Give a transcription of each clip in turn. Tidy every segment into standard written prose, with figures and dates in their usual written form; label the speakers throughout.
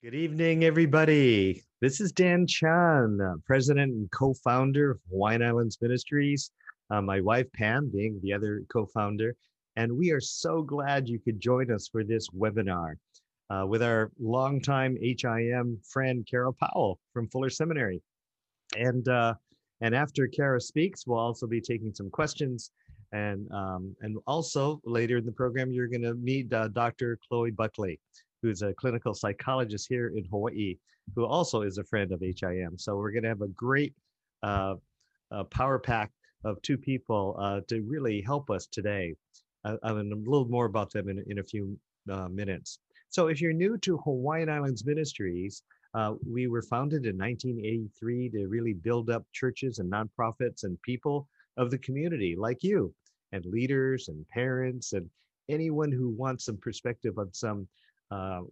Speaker 1: Good evening, everybody. This is Dan Chan, president and co-founder of Hawaiian Islands Ministries. My wife, Pam, being the other co-founder. And we are so glad you could join us for this webinar with our longtime HIM friend, Kara Powell from Fuller Seminary. And after Kara speaks, we'll also be taking some questions. And also later in the program, you're going to meet Dr. Chloe Buckley, who's a clinical psychologist here in Hawaii, who also is a friend of HIM. So we're going to have a great power pack of two people to really help us today. And a little more about them in a few minutes. So if you're new to Hawaiian Islands Ministries, we were founded in 1983 to really build up churches and nonprofits and people of the community like you, and leaders and parents and anyone who wants some perspective on some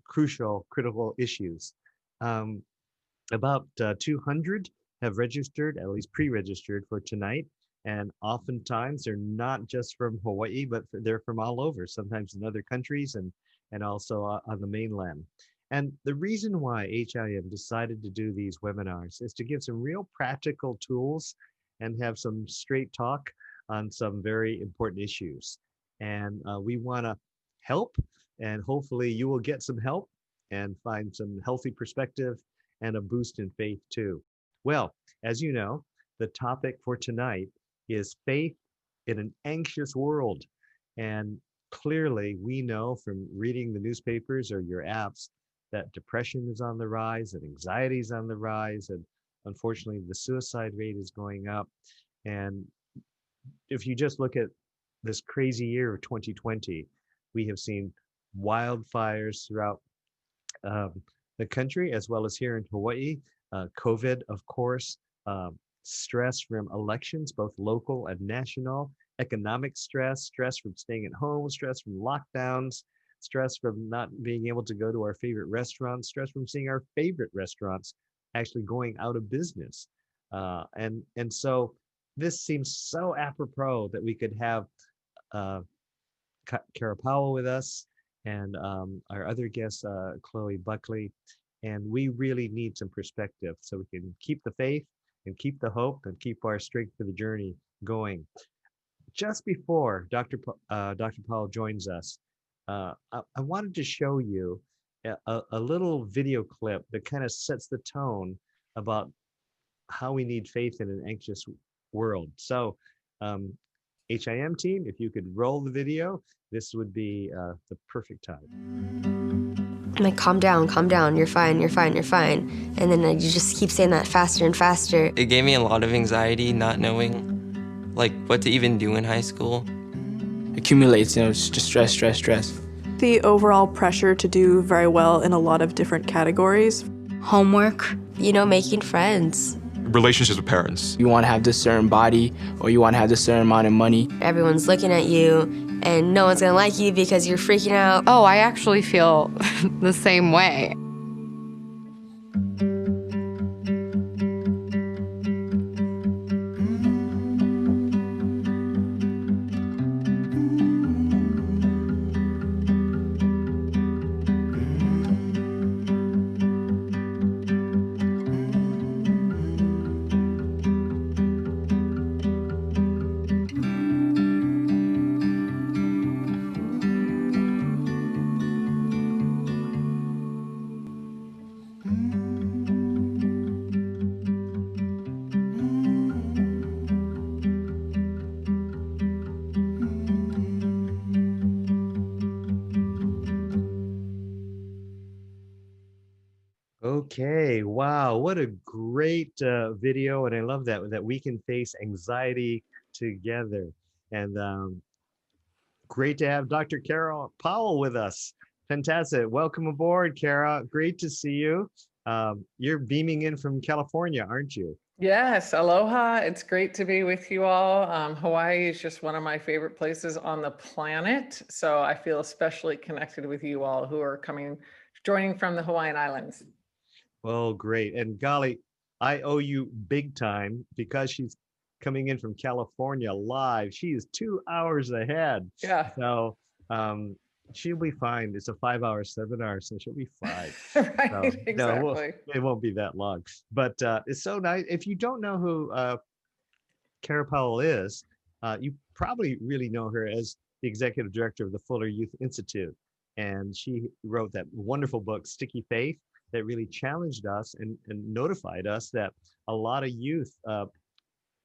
Speaker 1: critical issues. About 200 have registered, at least pre-registered for tonight. And oftentimes they're not just from Hawaii, but they're from all over, sometimes in other countries and also on the mainland. And the reason why HIM decided to do these webinars is to give some real practical tools and have some straight talk on some very important issues. And we want to help, and hopefully you will get some help and find some healthy perspective and a boost in faith too. Well, as you know, the topic for tonight is faith in an anxious world. And clearly we know from reading the newspapers or your apps that depression is on the rise and anxiety is on the rise. And unfortunately, the suicide rate is going up. And if you just look at this crazy year of 2020, we have seen wildfires throughout the country, as well as here in Hawaii, COVID, of course, stress from elections, both local and national, economic stress, stress from staying at home, stress from lockdowns, stress from not being able to go to our favorite restaurants, stress from seeing our favorite restaurants actually going out of business. And so this seems so apropos that we could have Kara Powell with us and our other guest, Chloe Buckley. And we really need some perspective so we can keep the faith and keep the hope and keep our strength for the journey going. Just before Dr. Powell joins us, I wanted to show you a little video clip that kind of sets the tone about how we need faith in an anxious world. So HIM team, if you could roll the video, this would be the perfect time.
Speaker 2: I'm like, calm down, you're fine. And then you just keep saying that faster and faster.
Speaker 3: It gave me a lot of anxiety not knowing like what to even do in high school.
Speaker 4: Accumulates, it's just stress.
Speaker 5: The overall pressure to do very well in a lot of different categories.
Speaker 2: Homework, making friends.
Speaker 6: Relationships with parents.
Speaker 4: You want to have this certain body, or you want to have this certain amount of money.
Speaker 2: Everyone's looking at you, and no one's gonna like you because you're freaking out.
Speaker 7: Oh, I actually feel the same way.
Speaker 1: Okay, wow, what a great video. And I love that we can face anxiety together. And great to have Dr. Kara Powell with us. Fantastic. Welcome aboard, Kara. Great to see you. You're beaming in from California, aren't you?
Speaker 8: Yes, aloha. It's great to be with you all. Hawaii is just one of my favorite places on the planet. So I feel especially connected with you all who are joining from the Hawaiian Islands.
Speaker 1: Well, great. And golly, I owe you big time because she's coming in from California live. She is 2 hours ahead.
Speaker 8: Yeah.
Speaker 1: So she'll be fine. It's a 5-hour seminar, so she'll be fine.
Speaker 8: Right,
Speaker 1: So, no,
Speaker 8: exactly.
Speaker 1: it won't be that long. But it's so nice. If you don't know who Kara Powell is, you probably really know her as the executive director of the Fuller Youth Institute. And she wrote that wonderful book, Sticky Faith, that really challenged us and notified us that a lot of youth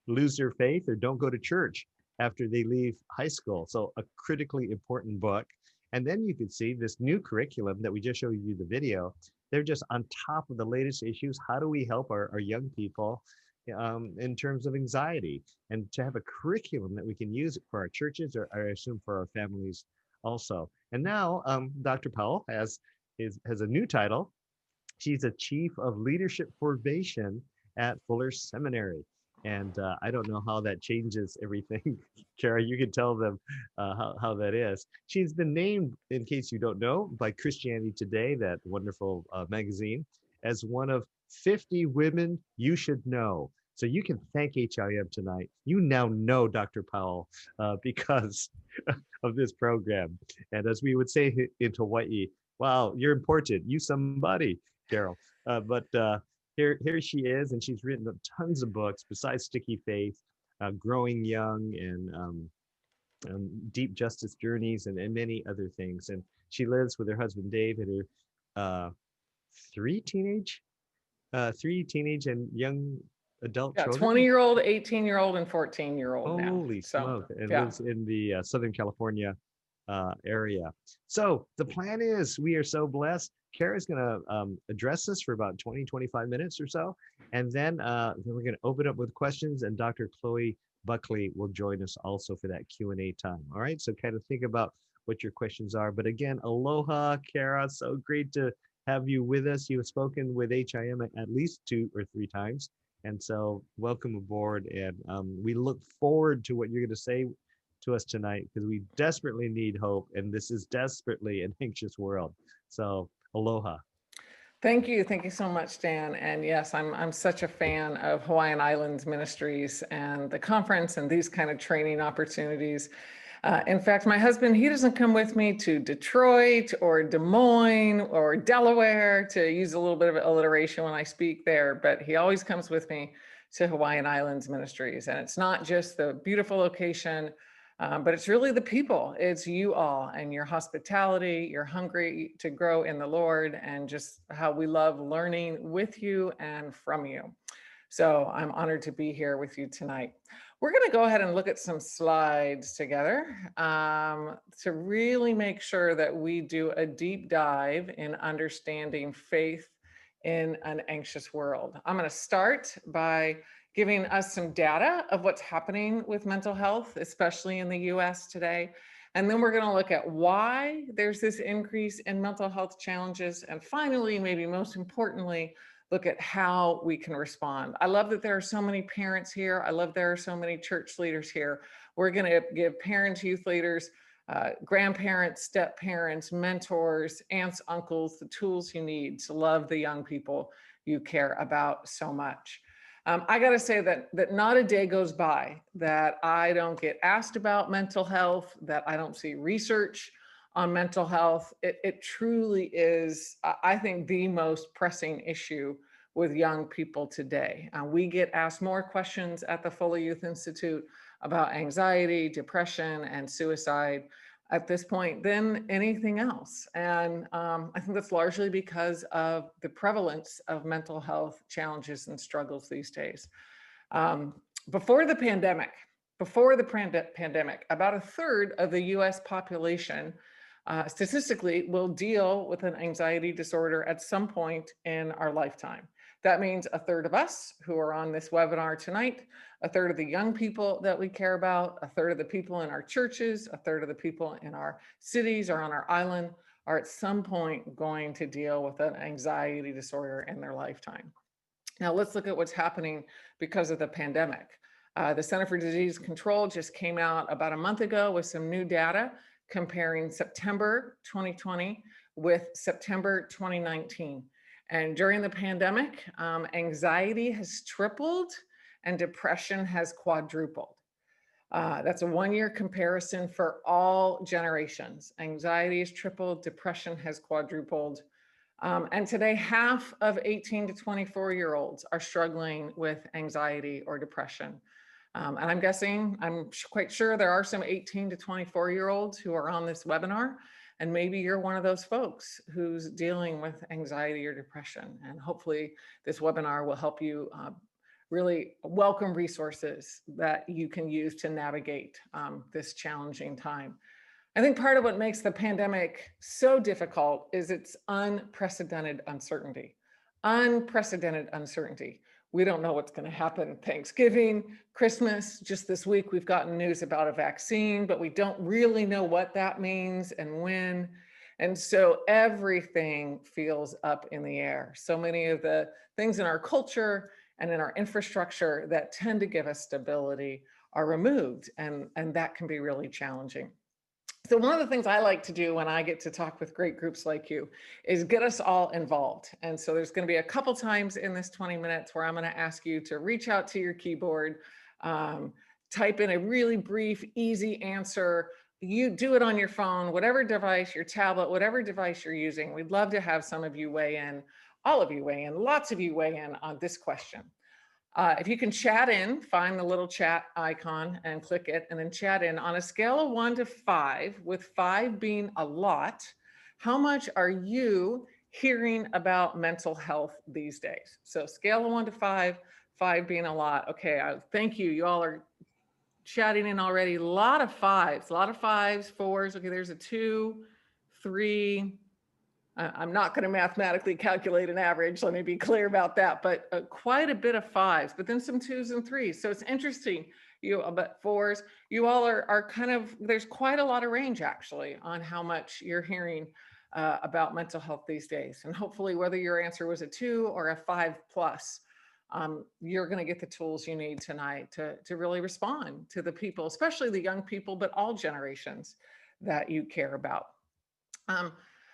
Speaker 1: lose their faith or don't go to church after they leave high school. So a critically important book. And then you could see this new curriculum that we just showed you the video. They're just on top of the latest issues. How do we help our young people in terms of anxiety, and to have a curriculum that we can use for our churches, or I assume for our families also. And now Dr. Powell has a new title. She's a chief of leadership formation at Fuller Seminary. And I don't know how that changes everything. Kara, you can tell them how that is. She's been named, in case you don't know, by Christianity Today, that wonderful magazine, as one of 50 women you should know. So you can thank HIM tonight. You now know Dr. Powell because of this program. And as we would say in Hawaii, wow, you're important. You somebody, Carol. But here she is, and she's written tons of books besides Sticky Faith, Growing Young, and Deep Justice Journeys, and many other things. And she lives with her husband Dave and her three teenage and young adult
Speaker 8: Yeah,
Speaker 1: children.
Speaker 8: 20-year-old, 18-year-old, and 14-year-old now.
Speaker 1: Holy
Speaker 8: So,
Speaker 1: smoke! And
Speaker 8: yeah.
Speaker 1: lives in the Southern California area. So the plan is, we are so blessed. Kara's going to address us for about 20-25 minutes or so. And then we're going to open up with questions, and Dr. Chloe Buckley will join us also for that Q&A time. All right. So kind of think about what your questions are. But again, aloha, Kara. So great to have you with us. You have spoken with HIM at least 2 or 3 times. And so welcome aboard. And we look forward to what you're going to say to us tonight, because we desperately need hope, and this is desperately an anxious world. So aloha.
Speaker 8: Thank you so much, Dan. And yes, I'm such a fan of Hawaiian Islands Ministries and the conference and these kind of training opportunities. In fact, my husband, he doesn't come with me to Detroit or Des Moines or Delaware, to use a little bit of alliteration when I speak there, but he always comes with me to Hawaiian Islands Ministries. And it's not just the beautiful location, but it's really the people. It's you all and your hospitality, you're hungry to grow in the Lord, and just how we love learning with you and from you. So I'm honored to be here with you tonight. We're going to go ahead and look at some slides together to really make sure that we do a deep dive in understanding faith in an anxious world. I'm going to start by giving us some data of what's happening with mental health, especially in the US today. And then we're going to look at why there's this increase in mental health challenges. And finally, maybe most importantly, look at how we can respond. I love that there are so many parents here. I love there are so many church leaders here. We're going to give parents, youth leaders, grandparents, step parents, mentors, aunts, uncles, the tools you need to love the young people you care about so much. I got to say that not a day goes by that I don't get asked about mental health, that I don't see research on mental health. It truly is, I think, the most pressing issue with young people today. We get asked more questions at the Fuller Youth Institute about anxiety, depression, and suicide at this point than anything else. And I think that's largely because of the prevalence of mental health challenges and struggles these days. Before the pandemic, about a third of the US population statistically will deal with an anxiety disorder at some point in our lifetime. That means a third of us who are on this webinar tonight, a third of the young people that we care about, a third of the people in our churches, a third of the people in our cities or on our island are at some point going to deal with an anxiety disorder in their lifetime. Now let's look at what's happening because of the pandemic. The Center for Disease Control just came out about a month ago with some new data comparing September 2020 with September 2019. And during the pandemic, anxiety has tripled and depression has quadrupled. That's a 1-year comparison for all generations. Anxiety has tripled, depression has quadrupled. And today, half of 18 to 24-year-olds are struggling with anxiety or depression. And I'm guessing, I'm quite sure there are some 18 to 24-year-olds who are on this webinar, and maybe you're one of those folks who's dealing with anxiety or depression. And hopefully this webinar will help you really welcome resources that you can use to navigate this challenging time. I think part of what makes the pandemic so difficult is its unprecedented uncertainty. Unprecedented uncertainty. We don't know what's going to happen Thanksgiving, Christmas. Just this week, we've gotten news about a vaccine, but we don't really know what that means and when. And so everything feels up in the air. So many of the things in our culture and in our infrastructure that tend to give us stability are removed, and that can be really challenging. So one of the things I like to do when I get to talk with great groups like you is get us all involved. And so there's going to be a couple times in this 20 minutes where I'm going to ask you to reach out to your keyboard, type in a really brief, easy answer. You do it on your phone, whatever device, your tablet, whatever device you're using. We'd love to have some of you weigh in, all of you weigh in, lots of you weigh in on this question. If you can chat in, find the little chat icon and click it, and then chat in. On a scale of 1 to 5, with 5 being a lot, how much are you hearing about mental health these days? So scale of 1 to 5, 5 being a lot. Okay, thank you. You all are chatting in already. A lot of 5s, 4s. Okay, there's a 2, 3. I'm not going to mathematically calculate an average. Let me be clear about that, but quite a bit of 5s, but then some 2s and 3s. So it's interesting, but 4s, you all are kind of, there's quite a lot of range actually on how much you're hearing about mental health these days. And hopefully whether your answer was a 2 or a 5 plus, you're going to get the tools you need tonight to really respond to the people, especially the young people, but all generations that you care about.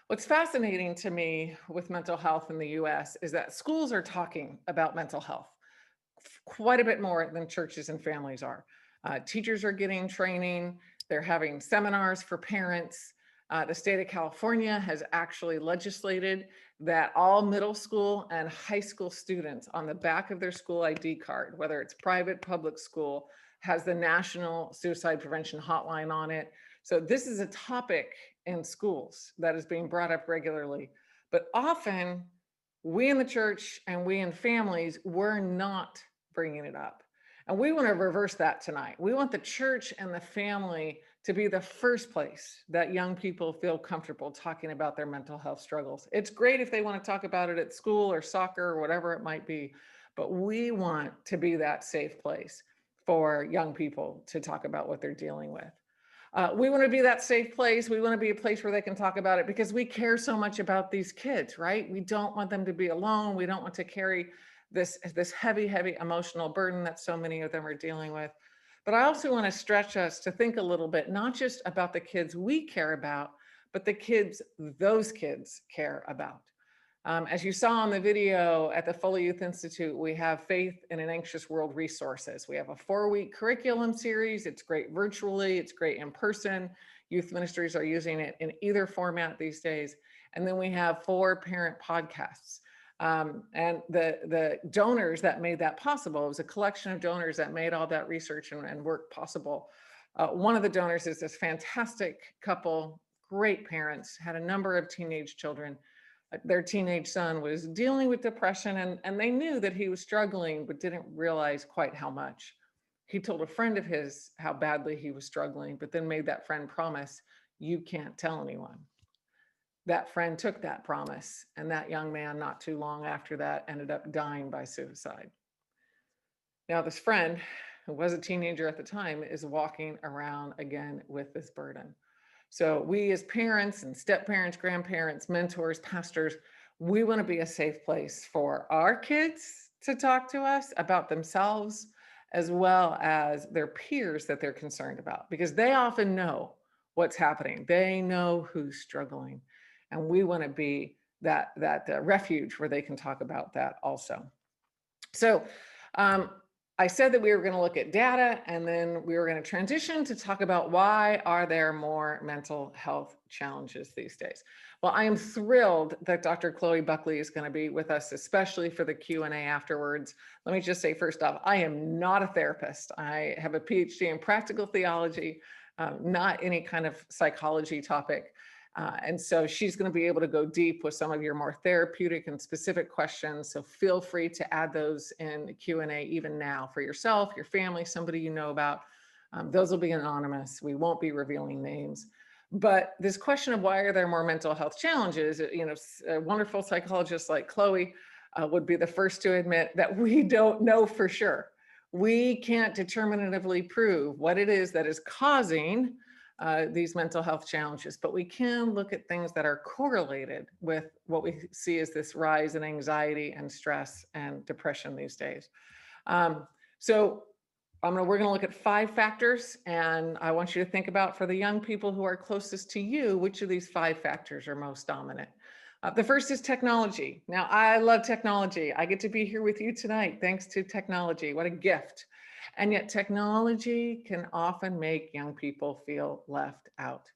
Speaker 8: What's fascinating to me with mental health in the US is that schools are talking about mental health quite a bit more than churches and families are. Teachers are getting training. They're having seminars for parents. The state of California has actually legislated that all middle school and high school students on the back of their school ID card, whether it's private, public school, has the National Suicide Prevention Hotline on it. So this is a topic in schools that is being brought up regularly, but often we in the church and we in families, we're not bringing it up. And we want to reverse that tonight. We want the church and the family to be the first place that young people feel comfortable talking about their mental health struggles. It's great if they want to talk about it at school or soccer or whatever it might be, but we want to be that safe place for young people to talk about what they're dealing with. We want to be that safe place. We want to be a place where they can talk about it because we care so much about these kids, right? We don't want them to be alone. We don't want to carry this heavy, heavy emotional burden that so many of them are dealing with. But I also want to stretch us to think a little bit, not just about the kids we care about, but the kids those kids care about. As you saw in the video at the Foley Youth Institute, we have Faith in an Anxious World resources. We have a 4-week curriculum series. It's great virtually, it's great in person. Youth ministries are using it in either format these days. And then we have 4 parent podcasts. And the donors that made that possible, it was a collection of donors that made all that research and work possible. One of the donors is this fantastic couple, great parents, had a number of teenage children. Their teenage son was dealing with depression and they knew that he was struggling, but didn't realize quite how much. He told a friend of his how badly he was struggling, but then made that friend promise, you can't tell anyone. That friend took that promise, and that young man, not too long after that, ended up dying by suicide. Now, this friend, who was a teenager at the time, is walking around again with this burden. So we as parents and step-parents, grandparents, mentors, pastors, we want to be a safe place for our kids to talk to us about themselves, as well as their peers that they're concerned about, because they often know what's happening. They know who's struggling. And we want to be that refuge where they can talk about that also. So I I said that we were going to look at data, and then we were going to transition to talk about why are there more mental health challenges these days. Well, I am thrilled that Dr. Chloe Buckley is going to be with us, especially for the Q&A afterwards. Let me just say first off, I am not a therapist. I have a PhD in practical theology, not any kind of psychology topic. And so she's going to be able to go deep with some of your more therapeutic and specific questions. So feel free to add those in Q&A even now for yourself, your family, somebody you know about. Those will be anonymous. We won't be revealing names. But this question of why are there more mental health challenges, you know, a wonderful psychologist like Chloe would be the first to admit that we don't know for sure. We can't determinatively prove what it is that is causing these mental health challenges, but we can look at things that are correlated with what we see as this rise in anxiety and stress and depression these days. So we're going to look at 5 factors, and I want you to think about, for the young people who are closest to you, which of these 5 factors are most dominant. The first is technology. Now, I love technology. I get to be here with you tonight thanks to technology. What a gift. And yet technology can often make young people feel left out.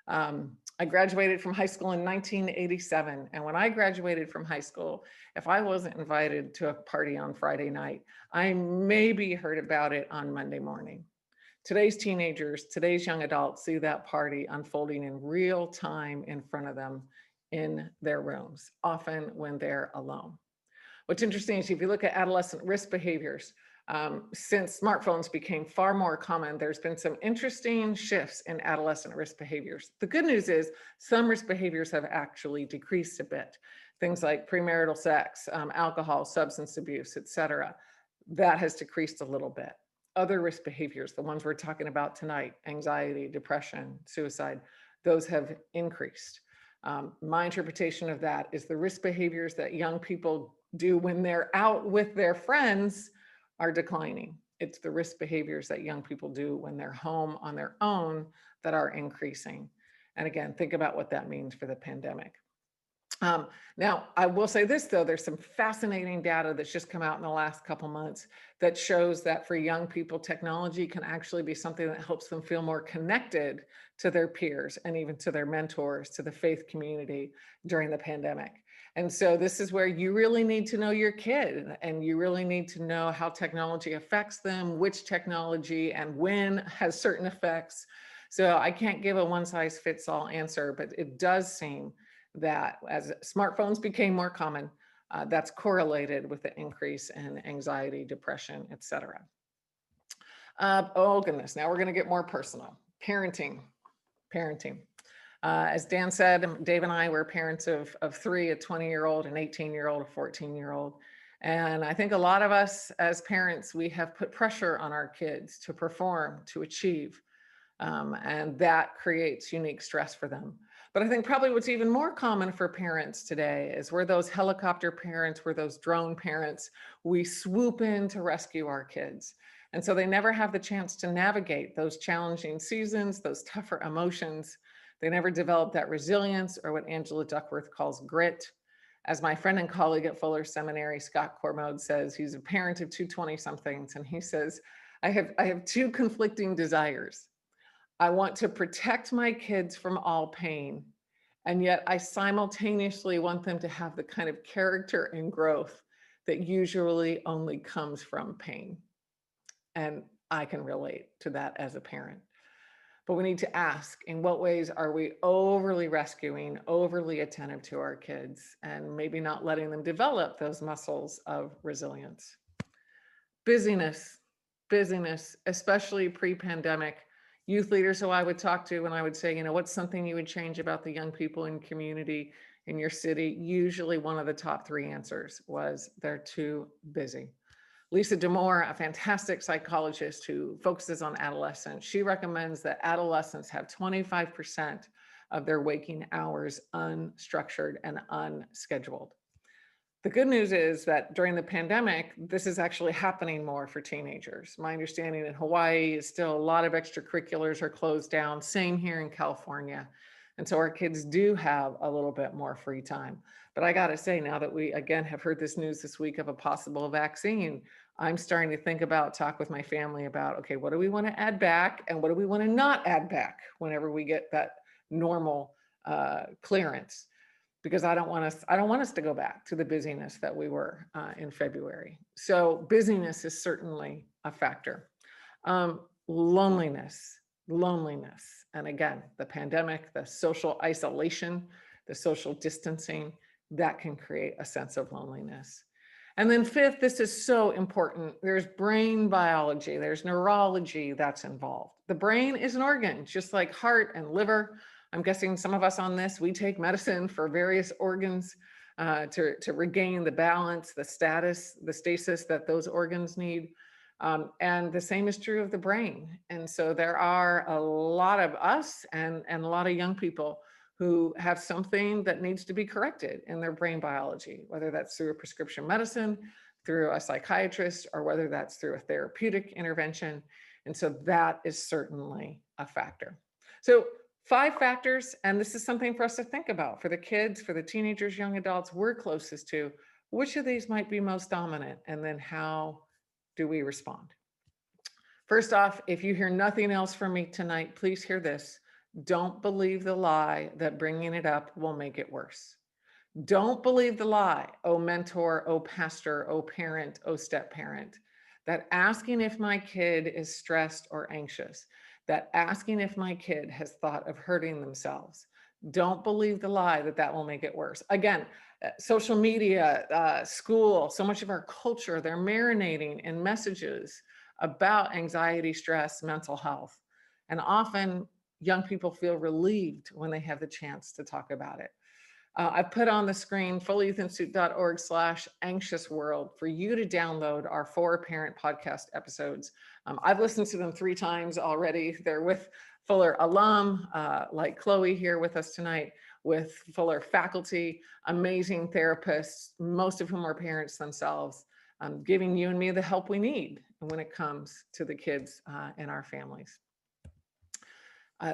Speaker 8: I graduated from high school in 1987. And when I graduated from high school, if I wasn't invited to a party on Friday night, I maybe heard about it on Monday morning. Today's teenagers, today's young adults see that party unfolding in real time in front of them in their rooms, often when they're alone. What's interesting is if you look at adolescent risk behaviors, since smartphones became far more common, there's been some interesting shifts in adolescent risk behaviors. The good news is some risk behaviors have actually decreased a bit. Things like premarital sex, alcohol, substance abuse, etc. That has decreased a little bit. Other risk behaviors, the ones we're talking about tonight, anxiety, depression, suicide, those have increased. My interpretation of that is the risk behaviors that young people do when they're out with their friends are declining. It's the risk behaviors that young people do when they're home on their own that are increasing. And again, think about what that means for the pandemic. Now, I will say this, though, there's some fascinating data that's just come out in the last couple months that shows that for young people, technology can actually be something that helps them feel more connected to their peers and even to their mentors, to the faith community during the pandemic. And so this is where you really need to know your kid, and you really need to know how technology affects them, which technology and when has certain effects. So I can't give a one-size-fits-all answer, but it does seem that as smartphones became more common, that's correlated with the increase in anxiety, depression, etc. Oh goodness, now we're going to get more personal. Parenting. As Dan said, Dave and I were parents of 3, a 20-year-old, an 18-year-old, a 14-year-old. And I think a lot of us as parents, we have put pressure on our kids to perform, to achieve, and that creates unique stress for them. But I think probably what's even more common for parents today is we're those helicopter parents, we're those drone parents. We swoop in to rescue our kids. And so they never have the chance to navigate those challenging seasons, those tougher emotions. They never develop that resilience, or what Angela Duckworth calls grit. As my friend and colleague at Fuller Seminary, Scott Cormode, says, he's a parent of 2 20-somethings, and he says, I have 2 conflicting desires. I want to protect my kids from all pain, and yet I simultaneously want them to have the kind of character and growth that usually only comes from pain. And I can relate to that as a parent. But we need to ask, in what ways are we overly rescuing, overly attentive to our kids, and maybe not letting them develop those muscles of resilience? Busyness, especially pre-pandemic. Youth leaders who I would talk to, and I would say, what's something you would change about the young people in community in your city? Usually one of the top 3 answers was they're too busy. Lisa Damore, a fantastic psychologist who focuses on adolescents, she recommends that adolescents have 25% of their waking hours unstructured and unscheduled. The good news is that during the pandemic, this is actually happening more for teenagers. My understanding in Hawaii is still a lot of extracurriculars are closed down, same here in California. And so our kids do have a little bit more free time. But I got to say, now that we again have heard this news this week of a possible vaccine, I'm starting to think about, talk with my family about, okay, what do we want to add back and what do we want to not add back whenever we get that normal clearance? Because I don't want us to go back to the busyness that we were in February. So busyness is certainly a factor. Loneliness. And again, the pandemic, the social isolation, the social distancing, that can create a sense of loneliness. And then fifth, this is so important. There's brain biology, there's neurology that's involved. The brain is an organ, just like heart and liver. I'm guessing some of us on this, we take medicine for various organs to regain the balance, the status, the stasis that those organs need. And the same is true of the brain. And so there are a lot of us and a lot of young people who have something that needs to be corrected in their brain biology, whether that's through a prescription medicine, through a psychiatrist, or whether that's through a therapeutic intervention. And so that is certainly a factor. So 5 factors, and this is something for us to think about for the kids, for the teenagers, young adults we're closest to. Which of these might be most dominant? And then how do we respond? First off, if you hear nothing else from me tonight, please hear this. Don't believe the lie that bringing it up will make it worse. Don't believe the lie, oh mentor, oh pastor, oh parent, oh step parent, that asking if my kid is stressed or anxious, that asking if my kid has thought of hurting themselves. Don't believe the lie that that will make it worse. Again, social media, school, so much of our culture, they're marinating in messages about anxiety, stress, mental health. And often young people feel relieved when they have the chance to talk about it. I've put on the screen fullyouthinstitute.org/anxious world for you to download our 4 parent podcast episodes. I've listened to them 3 times already. They're with Fuller alum, like Chloe here with us tonight, with Fuller faculty, amazing therapists, most of whom are parents themselves, giving you and me the help we need when it comes to the kids in our families.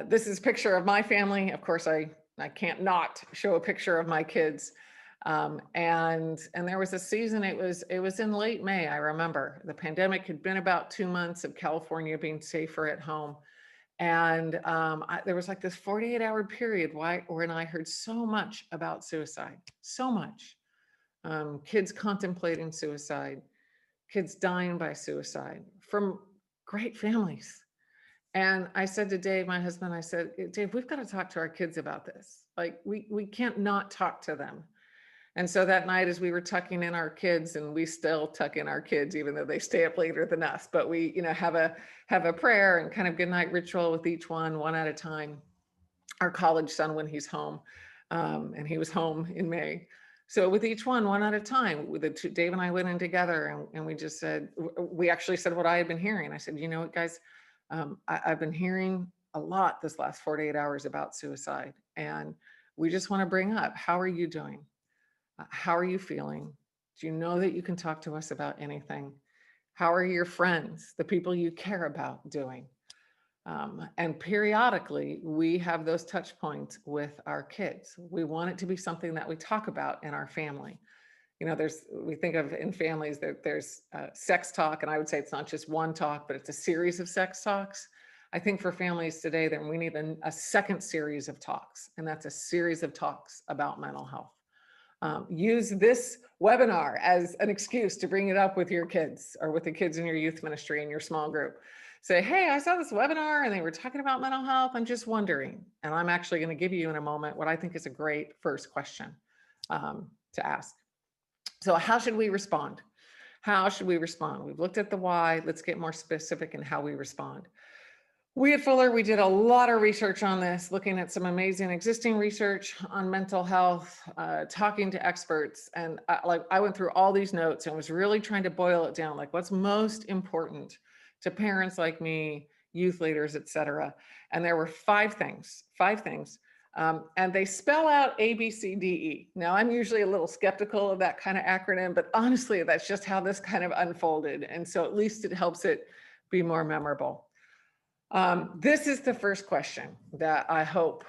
Speaker 8: This is a picture of my family. Of course, I can't not show a picture of my kids. And there was a season, it was in late May, I remember. The pandemic had been about 2 months of California being safer at home. And there was like this 48-hour period when I heard so much about suicide, so much. Kids contemplating suicide, kids dying by suicide from great families. And I said to Dave, my husband, I said, Dave, we've got to talk to our kids about this. Like we can't not talk to them. And so that night, as we were tucking in our kids, and we still tuck in our kids, even though they stay up later than us, but we, have a prayer and kind of good night ritual with each one at a time. Our college son, when he's home, and he was home in May. So with each one at a time, Dave and I went in together, and we just said, we actually said what I had been hearing. I said, you know what, guys, I've been hearing a lot this last 48 hours about suicide, and we just want to bring up, how are you doing? How are you feeling? Do you know that you can talk to us about anything? How are your friends, the people you care about, doing? And periodically, we have those touch points with our kids. We want it to be something that we talk about in our family. We think of in families that there's sex talk, and I would say it's not just one talk, but it's a series of sex talks. I think for families today, then we need a second series of talks, and that's a series of talks about mental health. Use this webinar as an excuse to bring it up with your kids or with the kids in your youth ministry and your small group. Say, hey, I saw this webinar and they were talking about mental health. I'm just wondering. And I'm actually going to give you in a moment what I think is a great first question to ask. So how should we respond? How should we respond? We've looked at the why. Let's get more specific in how we respond. We at Fuller, we did a lot of research on this, looking at some amazing existing research on mental health, talking to experts. And I went through all these notes and was really trying to boil it down, like what's most important to parents like me, youth leaders, et cetera. And there were 5 things. And they spell out A, B, C, D, E. Now, I'm usually a little skeptical of that kind of acronym, but honestly, that's just how this kind of unfolded. And so at least it helps it be more memorable. This is the first question that I hope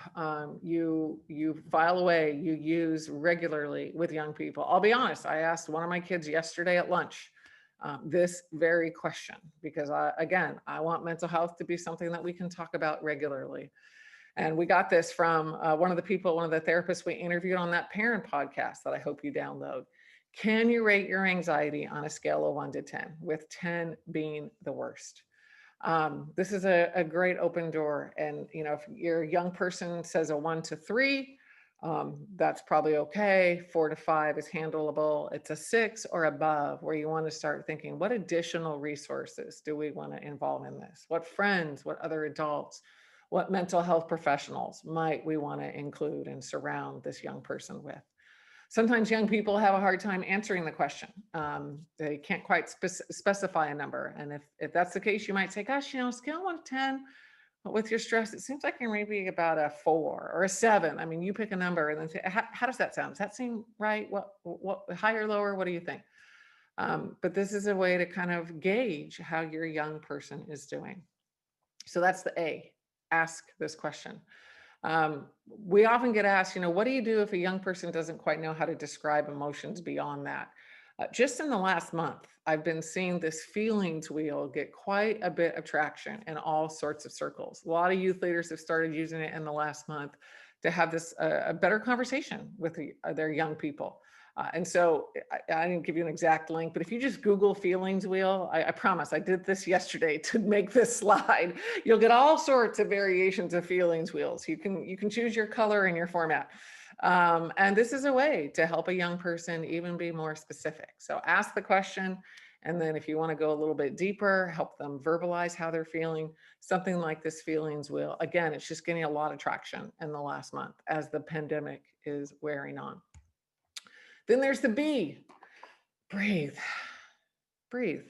Speaker 8: you file away, you use regularly with young people. I'll be honest, I asked one of my kids yesterday at lunch, this very question, because I want mental health to be something that we can talk about regularly. And we got this from one of the therapists we interviewed on that parent podcast that I hope you download. Can you rate your anxiety on a scale of 1 to 10, with 10 being the worst? This is a great open door. And, if your young person says a 1 to 3, that's probably okay. 4 to 5 is handleable. It's a 6 or above where you want to start thinking, what additional resources do we want to involve in this? What friends, what other adults, what mental health professionals might we want to include and surround this young person with? Sometimes young people have a hard time answering the question. They can't quite specify a number. And if that's the case, you might say, gosh, scale of 1 to 10, but with your stress, it seems like you're maybe about a 4 or a 7. I mean, you pick a number and then say, how does that sound? Does that seem right? What higher, lower? What do you think? But this is a way to kind of gauge how your young person is doing. So that's the A, ask this question. We often get asked, what do you do if a young person doesn't quite know how to describe emotions beyond that? Just in the last month, I've been seeing this feelings wheel get quite a bit of traction in all sorts of circles. A lot of youth leaders have started using it in the last month to have this a better conversation with their young people. And so I didn't give you an exact link, but if you just Google feelings wheel, I promise I did this yesterday to make this slide. You'll get all sorts of variations of feelings wheels. You can choose your color and your format. And this is a way to help a young person even be more specific. So ask the question. And then if you want to go a little bit deeper, help them verbalize how they're feeling. Something like this feelings wheel. Again, it's just getting a lot of traction in the last month as the pandemic is wearing on. Then there's the B, breathe, breathe.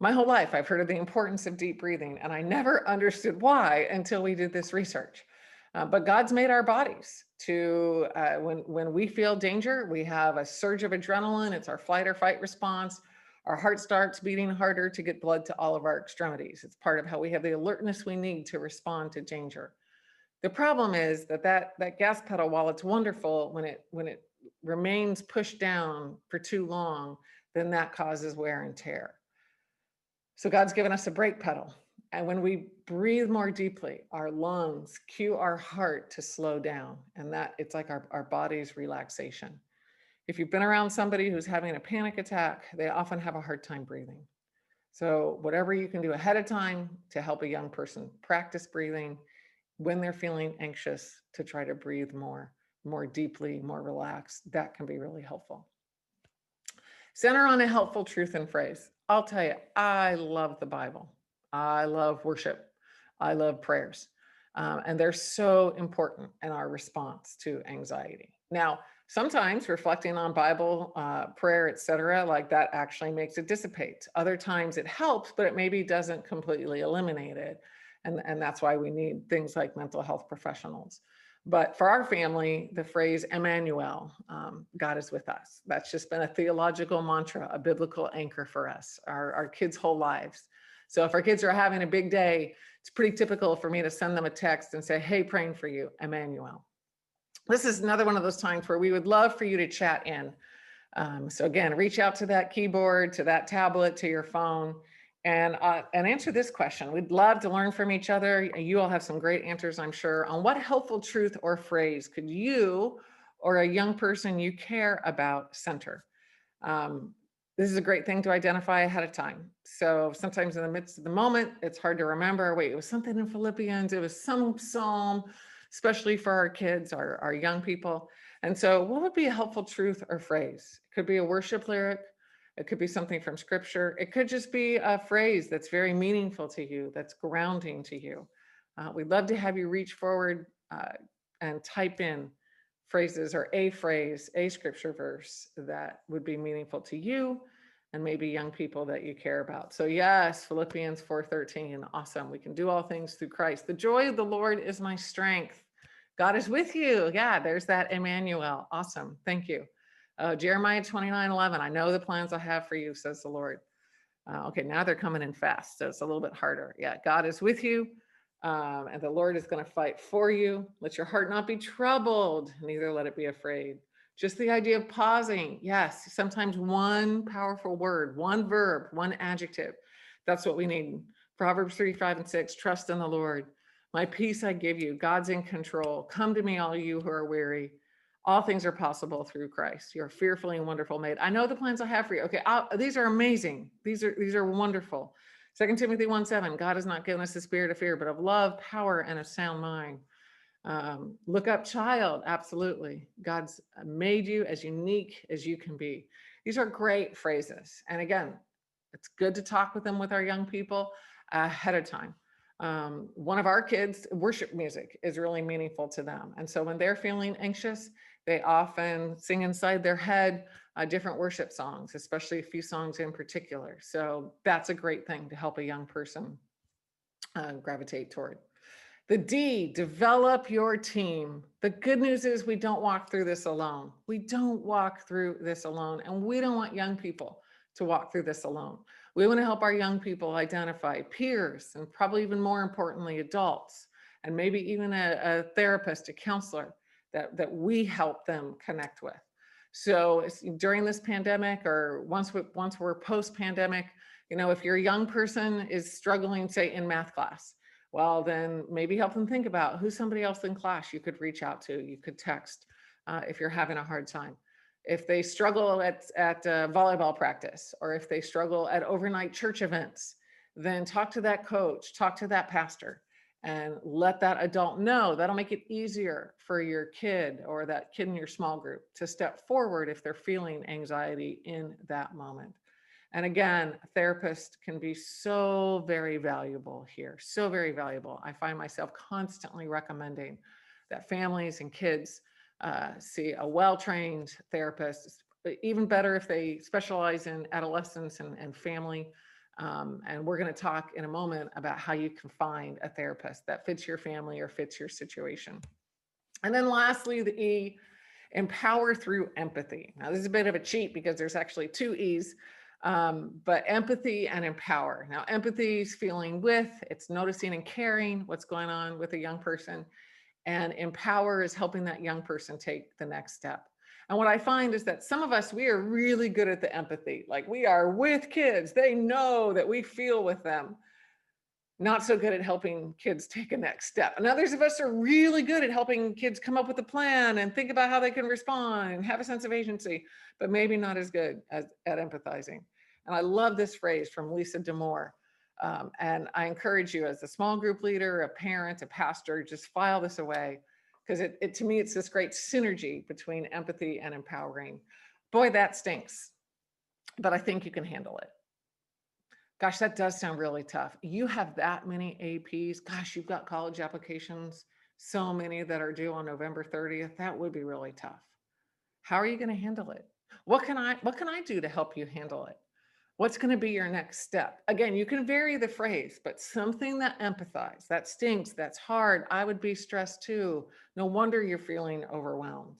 Speaker 8: My whole life, I've heard of the importance of deep breathing, and I never understood why until we did this research. But God's made our bodies to, when we feel danger, we have a surge of adrenaline. It's our flight or fight response. Our heart starts beating harder to get blood to all of our extremities. It's part of how we have the alertness we need to respond to danger. The problem is that gas pedal, while it's wonderful, when it remains pushed down for too long, then that causes wear and tear. So God's given us a brake pedal. And when we breathe more deeply, our lungs cue our heart to slow down. And that it's like our body's relaxation. If you've been around somebody who's having a panic attack, they often have a hard time breathing. So whatever you can do ahead of time to help a young person practice breathing when they're feeling anxious, to try to breathe more deeply, more relaxed, that can be really helpful. Center on a helpful truth and phrase. I'll tell you, I love the Bible. I love worship. I love prayers. And they're so important in our response to anxiety. Now, sometimes reflecting on Bible, prayer, etc., like that actually makes it dissipate. Other times it helps, but it maybe doesn't completely eliminate it. And that's why we need things like mental health professionals. But for our family, the phrase Emmanuel, God is with us. That's just been a theological mantra, a biblical anchor for us, our kids' whole lives. So if our kids are having a big day, it's pretty typical for me to send them a text and say, hey, praying for you, Emmanuel. This is another one of those times where we would love for you to chat in. So again, reach out to that keyboard, to that tablet, to your phone, and answer this question. We'd love to learn from each other. You all have some great answers, I'm sure, on what helpful truth or phrase could you or a young person you care about center. This is a great thing to identify ahead of time. So sometimes in the midst of the moment, it's hard to remember, wait, it was something in Philippians, it was some psalm, especially for our kids, our young people. And so what would be a helpful truth or phrase? It could be a worship lyric. It could be something from scripture. It could just be a phrase that's very meaningful to you, that's grounding to you. We'd love to have you reach forward and type in phrases or a phrase, a scripture verse that would be meaningful to you and maybe young people that you care about. So yes, Philippians 4:13, awesome. We can do all things through Christ. The joy of the Lord is my strength. God is with you. Yeah, there's that Emmanuel. Awesome. Thank you. Jeremiah 29:11, I know the plans I have for you, says the Lord. Okay, now they're coming in fast, so it's a little bit harder. Yeah, God is with you, and the Lord is going to fight for you. Let your heart not be troubled, neither let it be afraid. Just the idea of pausing. Yes, sometimes one powerful word, one verb, one adjective. That's what we need. Proverbs 3, 5, and 6, trust in the Lord. My peace I give you. God's in control. Come to me, all you who are weary. All things are possible through Christ. You're fearfully and wonderful made. I know the plans I have for you. Okay, these are amazing. These are wonderful. 2 Timothy 1:7, God has not given us the spirit of fear, but of love, power, and a sound mind. Look up child. Absolutely. God's made you as unique as you can be. These are great phrases. And again, it's good to talk with them with our young people ahead of time. One of our kids, worship music is really meaningful to them. And so when they're feeling anxious, they often sing inside their head different worship songs, especially a few songs in particular. So that's a great thing to help a young person gravitate toward. The D, develop your team. The good news is we don't walk through this alone. We don't walk through this alone. And we don't want young people to walk through this alone. We want to help our young people identify peers, and probably even more importantly, adults, and maybe even a therapist, a counselor that we help them connect with. So during this pandemic, or once we're post-pandemic, if your young person is struggling, say in math class, well, then maybe help them think about who's somebody else in class you could reach out to, you could text if you're having a hard time. If they struggle at volleyball practice, or if they struggle at overnight church events, then talk to that coach, talk to that pastor, and let that adult know. That'll make it easier for your kid or that kid in your small group to step forward if they're feeling anxiety in that moment. And again, a therapist can be so very valuable here, so very valuable. I find myself constantly recommending that families and kids see a well-trained therapist, even better if they specialize in adolescence and family. And we're going to talk in a moment about how you can find a therapist that fits your family or fits your situation. And then lastly, the E, empower through empathy. Now, this is a bit of a cheat because there's actually two E's. But empathy and empower. Now, empathy is feeling with, it's noticing and caring what's going on with a young person. And empower is helping that young person take the next step. And what I find is that some of us, we are really good at the empathy. Like, we are with kids. They know that we feel with them. Not so good at helping kids take a next step. And others of us are really good at helping kids come up with a plan and think about how they can respond and have a sense of agency, but maybe not as good at empathizing. And I love this phrase from Lisa D'Amour. And I encourage you, as a small group leader, a parent, a pastor, just file this away, because to me, it's this great synergy between empathy and empowering. Boy, that stinks, but I think you can handle it. Gosh, that does sound really tough. You have that many APs. Gosh, you've got college applications, so many that are due on November 30th. That would be really tough. How are you going to handle it? What can I do to help you handle it? What's going to be your next step? Again, you can vary the phrase, but something that empathize, that stinks, that's hard. I would be stressed too. No wonder you're feeling overwhelmed.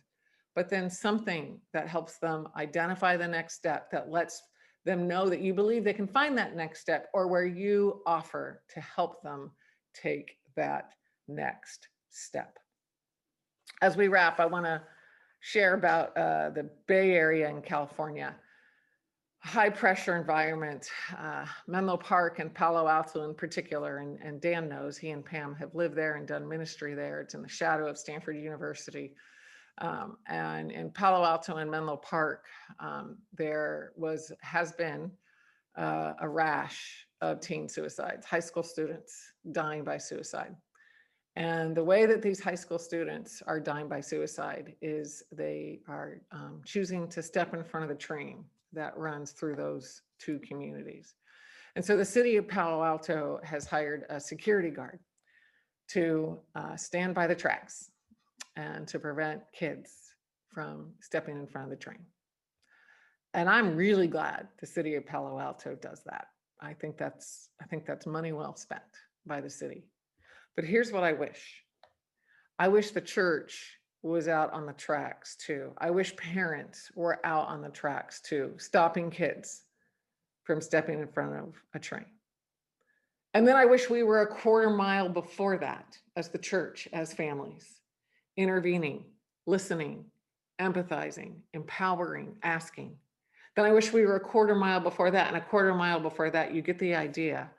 Speaker 8: But then something that helps them identify the next step, that lets them know that you believe they can find that next step, or where you offer to help them take that next step. As we wrap, I want to share about the Bay Area in California. High pressure environment, Menlo Park and Palo Alto in particular, and Dan knows, he and Pam have lived there and done ministry there. It's in the shadow of Stanford University. And in Palo Alto and Menlo Park, there has been a rash of teen suicides, high school students dying by suicide. And the way that these high school students are dying by suicide is they are choosing to step in front of the train that runs through those two communities. And so the city of Palo Alto has hired a security guard to stand by the tracks and to prevent kids from stepping in front of the train. And I'm really glad the city of Palo Alto does that. I think that's money well spent by the city. But here's what I wish. I wish the church was out on the tracks too. I wish parents were out on the tracks too, stopping kids from stepping in front of a train. And then I wish we were a quarter mile before that as the church, as families, intervening, listening, empathizing, empowering, asking. Then I wish we were a quarter mile before that, and a quarter mile before that. You get the idea.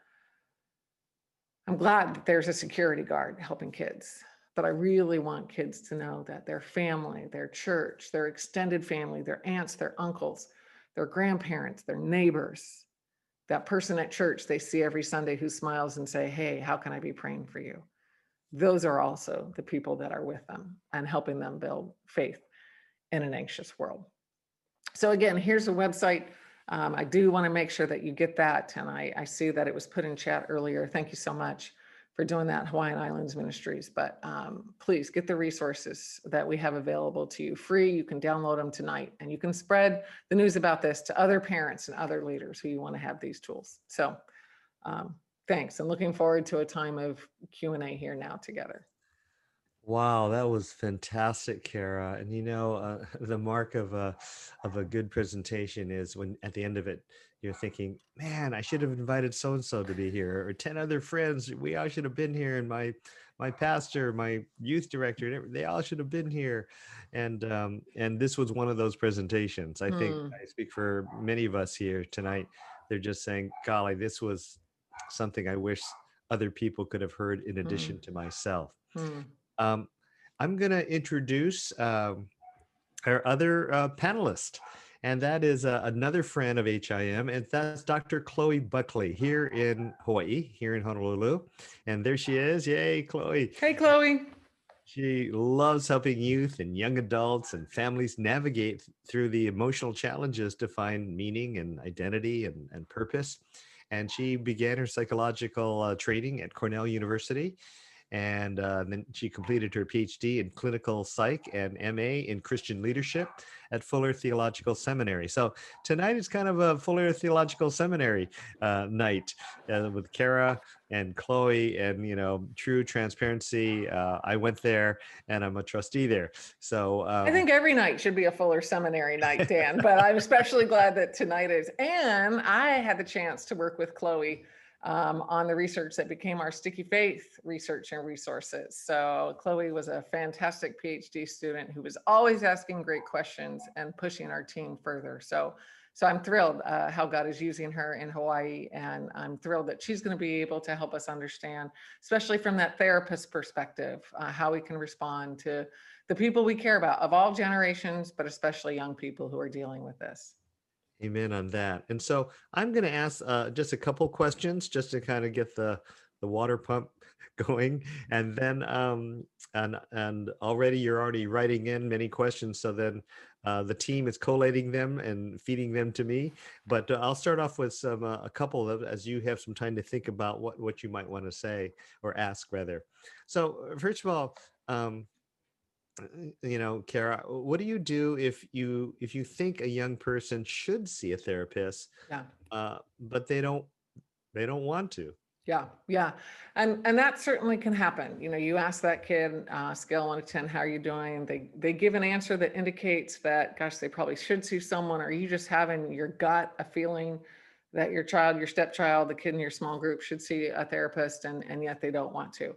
Speaker 8: I'm glad that there's a security guard helping kids, but I really want kids to know that their family, their church, their extended family, their aunts, their uncles, their grandparents, their neighbors, that person at church they see every Sunday who smiles and say, hey, how can I be praying for you? Those are also the people that are with them and helping them build faith in an anxious world. So again, here's a website. I do want to make sure that you get that. And I see that it was put in chat earlier. Thank you so much for doing that, Hawaiian Islands Ministries. But please get the resources that we have available to you free. You can download them tonight, and you can spread the news about this to other parents and other leaders who you want to have these tools. So thanks. And looking forward to a time of Q&A here now together.
Speaker 1: Wow, that was fantastic, Kara. And the mark of a good presentation is when at the end of it, you're thinking, man, I should have invited so and so to be here, or 10 other friends. We all should have been here, and my pastor, my youth director, they all should have been here. And this was one of those presentations. I think I speak for many of us here tonight. They're just saying, golly, this was something I wish other people could have heard in addition to myself. I'm going to introduce our other panelist, and that is another friend of HIM, and that's Dr. Chloe Buckley here in Hawaii, here in Honolulu. And there she is. Yay, Chloe.
Speaker 8: Hey, Chloe.
Speaker 1: She loves helping youth and young adults and families navigate through the emotional challenges to find meaning and identity and purpose. And she began her psychological training at Cornell University. And then she completed her PhD in clinical psych and MA in Christian leadership at Fuller Theological Seminary. So tonight is kind of a Fuller Theological Seminary night with Kara and Chloe, and true transparency. I went there, and I'm a trustee there. So
Speaker 8: I think every night should be a Fuller Seminary night, Dan. But I'm especially glad that tonight is. And I had the chance to work with Chloe on the research that became our Sticky Faith research and resources. So Chloe was a fantastic PhD student who was always asking great questions and pushing our team further. So I'm thrilled how God is using her in Hawaii, and I'm thrilled that she's going to be able to help us understand, especially from that therapist perspective, how we can respond to the people we care about of all generations, but especially young people who are dealing with this.
Speaker 1: Amen on that. And so I'm going to ask just a couple questions just to kind of get the water pump going. And then and already you're already writing in many questions. So then the team is collating them and feeding them to me. But I'll start off with a couple of, as you have some time to think about what you might want to say or ask rather. So first of all, Kara, what do you do if you think a young person should see a therapist, but they don't want to?
Speaker 8: Yeah. And that certainly can happen. You ask that kid, scale 1 to 10, how are you doing? They give an answer that indicates that, gosh, they probably should see someone, or you just have in your gut a feeling that your child, your stepchild, the kid in your small group should see a therapist, and yet they don't want to.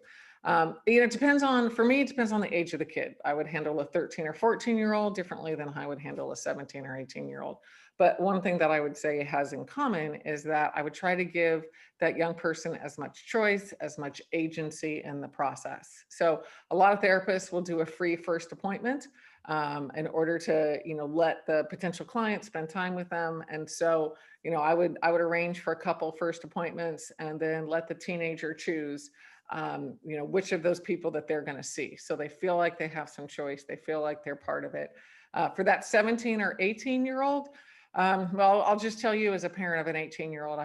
Speaker 8: It depends on the age of the kid. I would handle a 13 or 14-year-old differently than I would handle a 17 or 18-year-old. But one thing that I would say it has in common is that I would try to give that young person as much choice, as much agency in the process. So a lot of therapists will do a free first appointment in order to, let the potential client spend time with them. And so, I would arrange for a couple first appointments and then let the teenager choose which of those people that they're going to see. So they feel like they have some choice. They feel like they're part of it. For that 17 or 18-year-old, well, I'll just tell you as a parent of an 18-year-old,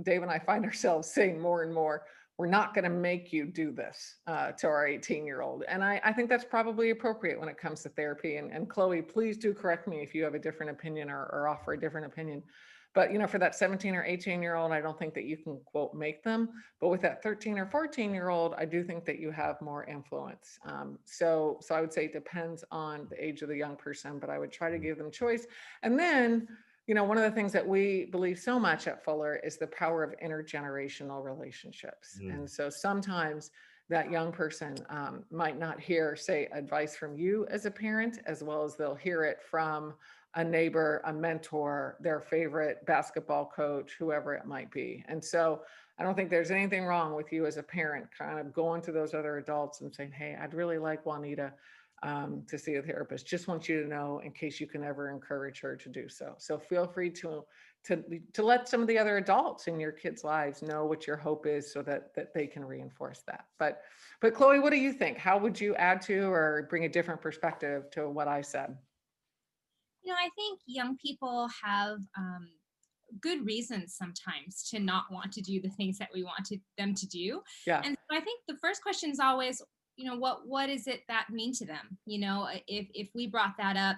Speaker 8: Dave and I find ourselves saying more and more, we're not going to make you do this to our 18-year-old. And I think that's probably appropriate when it comes to therapy. And Chloe, please do correct me if you have a different opinion or offer a different opinion. But, for that 17 or 18-year-old, I don't think that you can, quote, make them. But with that 13 or 14-year-old, I do think that you have more influence. So I would say it depends on the age of the young person, but I would try to give them choice. And then, one of the things that we believe so much at Fuller is the power of intergenerational relationships. And so sometimes that young person might not hear, say, advice from you as a parent, as well as they'll hear it from a neighbor, a mentor, their favorite basketball coach, whoever it might be. And so I don't think there's anything wrong with you as a parent kind of going to those other adults and saying, hey, I'd really like Juanita to see a therapist. Just want you to know in case you can ever encourage her to do so. So feel free to let some of the other adults in your kids' lives know what your hope is so that they can reinforce that. But Chloe, what do you think? How would you add to or bring a different perspective to what I said?
Speaker 6: I think young people have good reasons sometimes to not want to do the things that we want them to do.
Speaker 8: Yeah.
Speaker 6: And so I think the first question is always, what is it that mean to them? If we brought that up,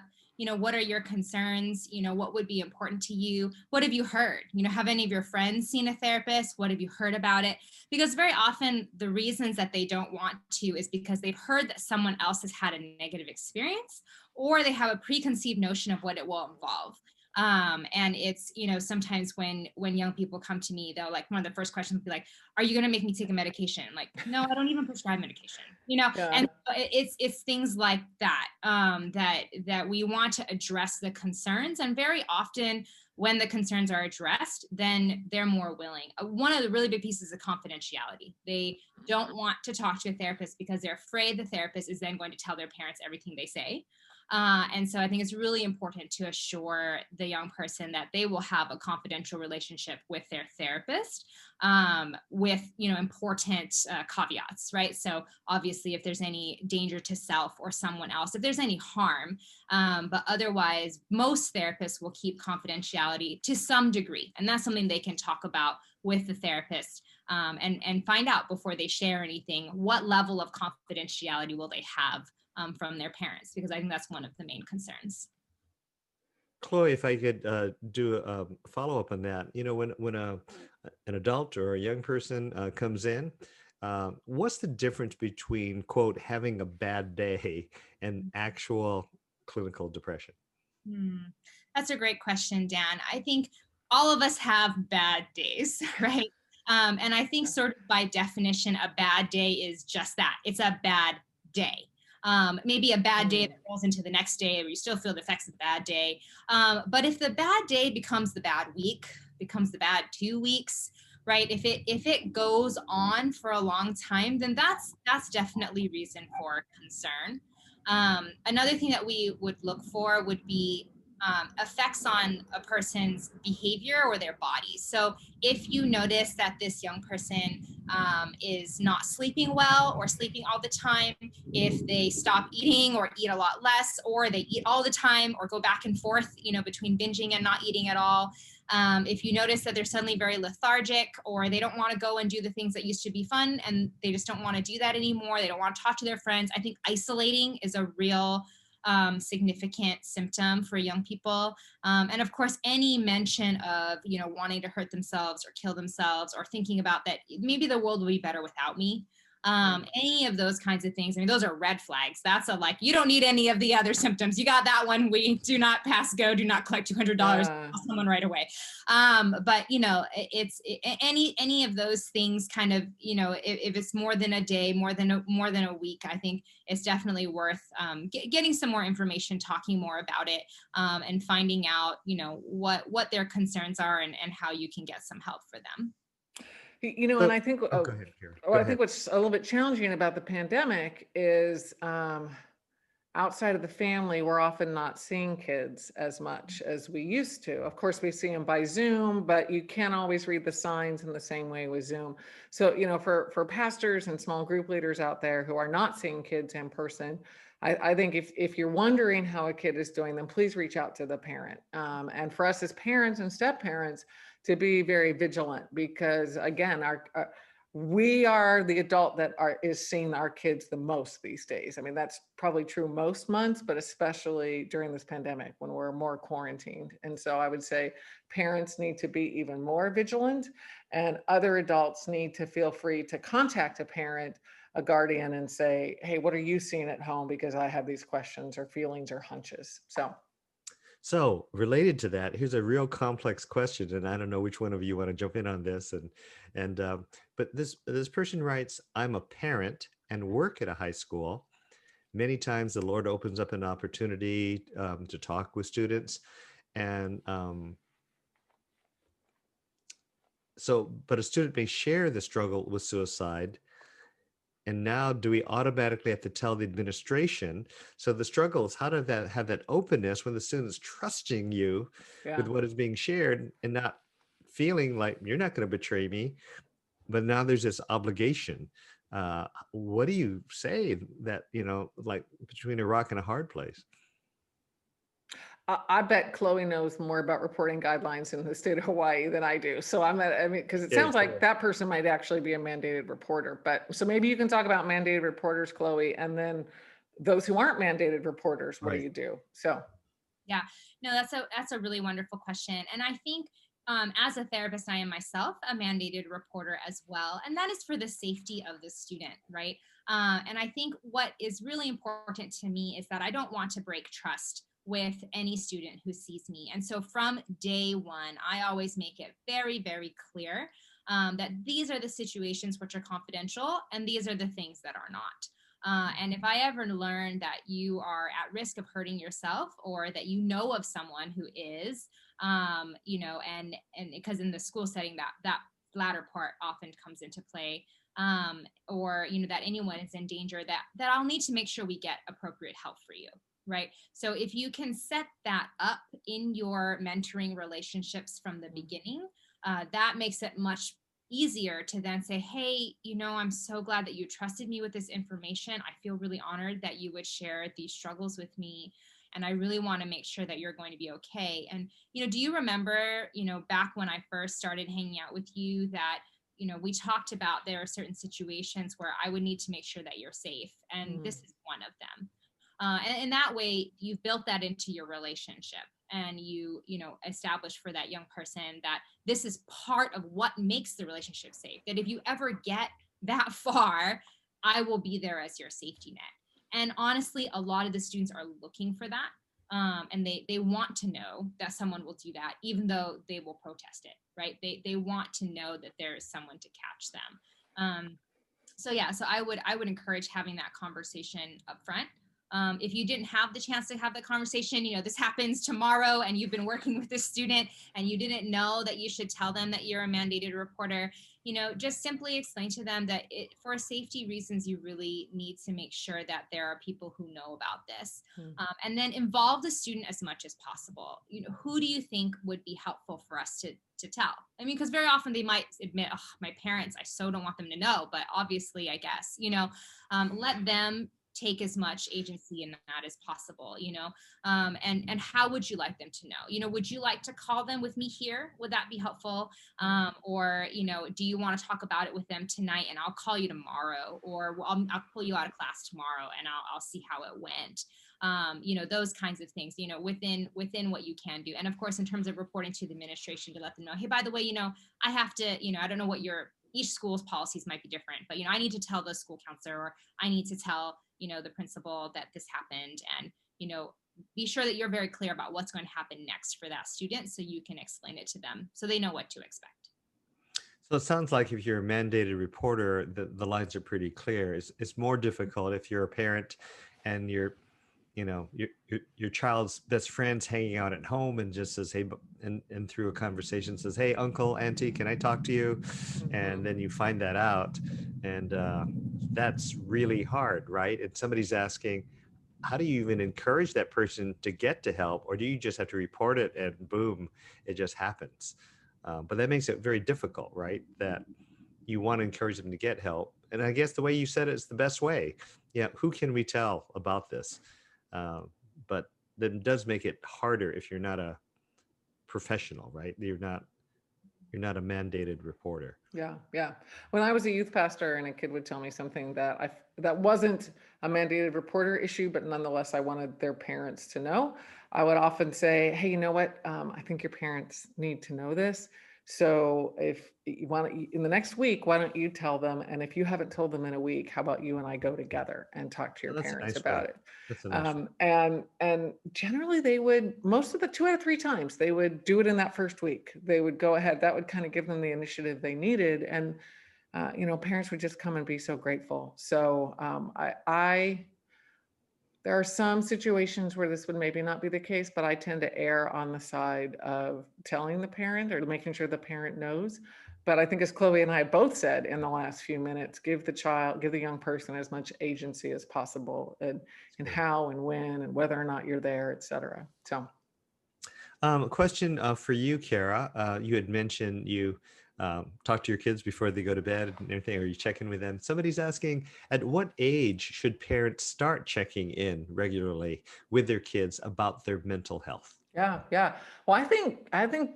Speaker 6: what are your concerns? What would be important to you? What have you heard? Have any of your friends seen a therapist? What have you heard about it? Because very often the reasons that they don't want to is because they've heard that someone else has had a negative experience, or they have a preconceived notion of what it will involve. And it's, sometimes when young people come to me, they'll one of the first questions will be like, are you going to make me take a medication? Like, no, I don't even prescribe medication,
Speaker 8: Yeah.
Speaker 6: And it's things like that, that we want to address the concerns. And very often when the concerns are addressed, then they're more willing. One of the really big pieces is confidentiality. They don't want to talk to a therapist because they're afraid the therapist is then going to tell their parents everything they say. And so I think it's really important to assure the young person that they will have a confidential relationship with their therapist, with, important caveats, right? So obviously if there's any danger to self or someone else, if there's any harm, but otherwise most therapists will keep confidentiality to some degree. And that's something they can talk about with the therapist, and find out before they share anything, what level of confidentiality will they have from their parents, because I think that's one of the main concerns.
Speaker 1: Chloe, if I could do a follow-up on that, when an adult or a young person comes in, what's the difference between, quote, having a bad day and actual clinical depression?
Speaker 6: That's a great question, Dan. I think all of us have bad days, right? And I think sort of by definition, a bad day is just that. It's a bad day. Maybe a bad day that rolls into the next day where you still feel the effects of the bad day. But if the bad day becomes the bad week, becomes the bad 2 weeks, right? If it goes on for a long time, then that's definitely reason for concern. Another thing that we would look for would be effects on a person's behavior or their body. So if you notice that this young person is not sleeping well or sleeping all the time, if they stop eating or eat a lot less, or they eat all the time or go back and forth, between binging and not eating at all. If you notice that they're suddenly very lethargic, or they don't want to go and do the things that used to be fun and they just don't want to do that anymore, they don't want to talk to their friends. I think isolating is a real significant symptom for young people. And of course, any mention of, wanting to hurt themselves or kill themselves, or thinking about that maybe the world will be better without me. Any of those kinds of things. I mean, those are red flags. That's you don't need any of the other symptoms. You got that one. We do not pass go, do not collect $200 from someone right away. But it's any of those things kind of, if it's more than a day, more than a week, I think it's definitely worth getting some more information, talking more about it, and finding out, what their concerns are and how you can get some help for them.
Speaker 8: And I think,
Speaker 1: go ahead, Karen.
Speaker 8: I think what's a little bit challenging about the pandemic is outside of the family, we're often not seeing kids as much as we used to. Of course, we see them by Zoom, but you can't always read the signs in the same way with Zoom. So, for pastors and small group leaders out there who are not seeing kids in person, I think if you're wondering how a kid is doing, then please reach out to the parent. And for us as parents and step parents, to be very vigilant, because again, we are the adult that is seeing our kids the most these days. I mean, that's probably true most months, but especially during this pandemic when we're more quarantined. And so I would say parents need to be even more vigilant, and other adults need to feel free to contact a parent, a guardian, and say, hey, what are you seeing at home? Because I have these questions or feelings or hunches.
Speaker 1: So related to that, here's a real complex question, and I don't know which one of you want to jump in on this. But this person writes, "I'm a parent and work at a high school. Many times the Lord opens up an opportunity to talk with students, and but a student may share the struggle with suicide. And now, do we automatically have to tell the administration? So the struggle is how to have that openness when the student's trusting you with
Speaker 8: Yeah.
Speaker 1: what is being shared and not feeling like you're not going to betray me. But now there's this obligation. What do you say that, like between a rock and a hard place?
Speaker 8: I bet Chloe knows more about reporting guidelines in the state of Hawaii than I do. So because it
Speaker 1: Yeah,
Speaker 8: sounds
Speaker 1: sure.
Speaker 8: like that person might actually be a mandated reporter. But so maybe you can talk about mandated reporters, Chloe, and then those who aren't mandated reporters, what do
Speaker 1: Right.
Speaker 8: you do? So
Speaker 6: Yeah, no, that's a really wonderful question. And I think as a therapist, I am myself a mandated reporter as well. And that is for the safety of the student, right? And I think what is really important to me is that I don't want to break trust with any student who sees me. And so from day one, I always make it very, very clear that these are the situations which are confidential and these are the things that are not. And if I ever learn that you are at risk of hurting yourself or that you know of someone who is, and because in the school setting that latter part often comes into play, or that anyone is in danger, that I'll need to make sure we get appropriate help for you. Right. So if you can set that up in your mentoring relationships from the beginning, that makes it much easier to then say, hey, I'm so glad that you trusted me with this information. I feel really honored that you would share these struggles with me. And I really want to make sure that you're going to be okay. And, do you remember, back when I first started hanging out with you that, we talked about there are certain situations where I would need to make sure that you're safe. And this is one of them. And in that way, you've built that into your relationship and you establish for that young person that this is part of what makes the relationship safe, that if you ever get that far, I will be there as your safety net. And honestly, a lot of the students are looking for that. And they want to know that someone will do that, even though they will protest it, right? They want to know that there is someone to catch them. So I would encourage having that conversation up front. If you didn't have the chance to have the conversation, this happens tomorrow and you've been working with this student and you didn't know that you should tell them that you're a mandated reporter, just simply explain to them that for safety reasons, you really need to make sure that there are people who know about this. And then involve the student as much as possible. Who do you think would be helpful for us to tell? I mean, because very often they might admit, oh, my parents, I so don't want them to know, but obviously, I guess, let them take as much agency in that as possible, and how would you like them to know? Would you like to call them with me here? Would that be helpful? Or, do you want to talk about it with them tonight and I'll call you tomorrow, or I'll pull you out of class tomorrow and I'll see how it went. Those kinds of things, within what you can do. And of course, in terms of reporting to the administration, to let them know, hey, by the way, I have to, I don't know what each school's policies might be different, but, I need to tell the school counselor, or I need to tell, the principal that this happened, and, be sure that you're very clear about what's going to happen next for that student so you can explain it to them so they know what to expect.
Speaker 1: So it sounds like if you're a mandated reporter, the lines are pretty clear. It's more difficult if you're a parent and your child's best friend's hanging out at home and just says, hey, and through a conversation says, hey, uncle, auntie, can I talk to you? And then you find that out. And that's really hard, right? And somebody's asking, how do you even encourage that person to get to help? Or do you just have to report it and boom, it just happens? But that makes it very difficult, right? That you want to encourage them to get help. And I guess the way you said it is the best way. Yeah, who can we tell about this? But that does make it harder if you're not a professional, right? You're not a mandated reporter.
Speaker 8: Yeah. When I was a youth pastor and a kid would tell me something that wasn't a mandated reporter issue, but nonetheless, I wanted their parents to know, I would often say, hey, you know what? I think your parents need to know this So if you want in the next week, why don't you tell them? And if you haven't told them in a week, how about you and I go together and talk to your
Speaker 1: Well, that's a
Speaker 8: parents
Speaker 1: nice
Speaker 8: about
Speaker 1: way.
Speaker 8: it?
Speaker 1: That's a nice way.
Speaker 8: And generally they would, most of the 2 out of 3 times, they would do it in that first week. They would go ahead. That would kind of give them the initiative they needed. And, parents would just come and be so grateful. So there are some situations where this would maybe not be the case, but I tend to err on the side of telling the parent or making sure the parent knows. But I think as Chloe and I both said in the last few minutes, give the young person as much agency as possible and how and when and whether or not you're there, et cetera. So.
Speaker 1: A question for you, Kara. You had mentioned you talk to your kids before they go to bed and everything, or you check in with them. Somebody's asking, at what age should parents start checking in regularly with their kids about their mental health?
Speaker 8: Yeah. Well, I think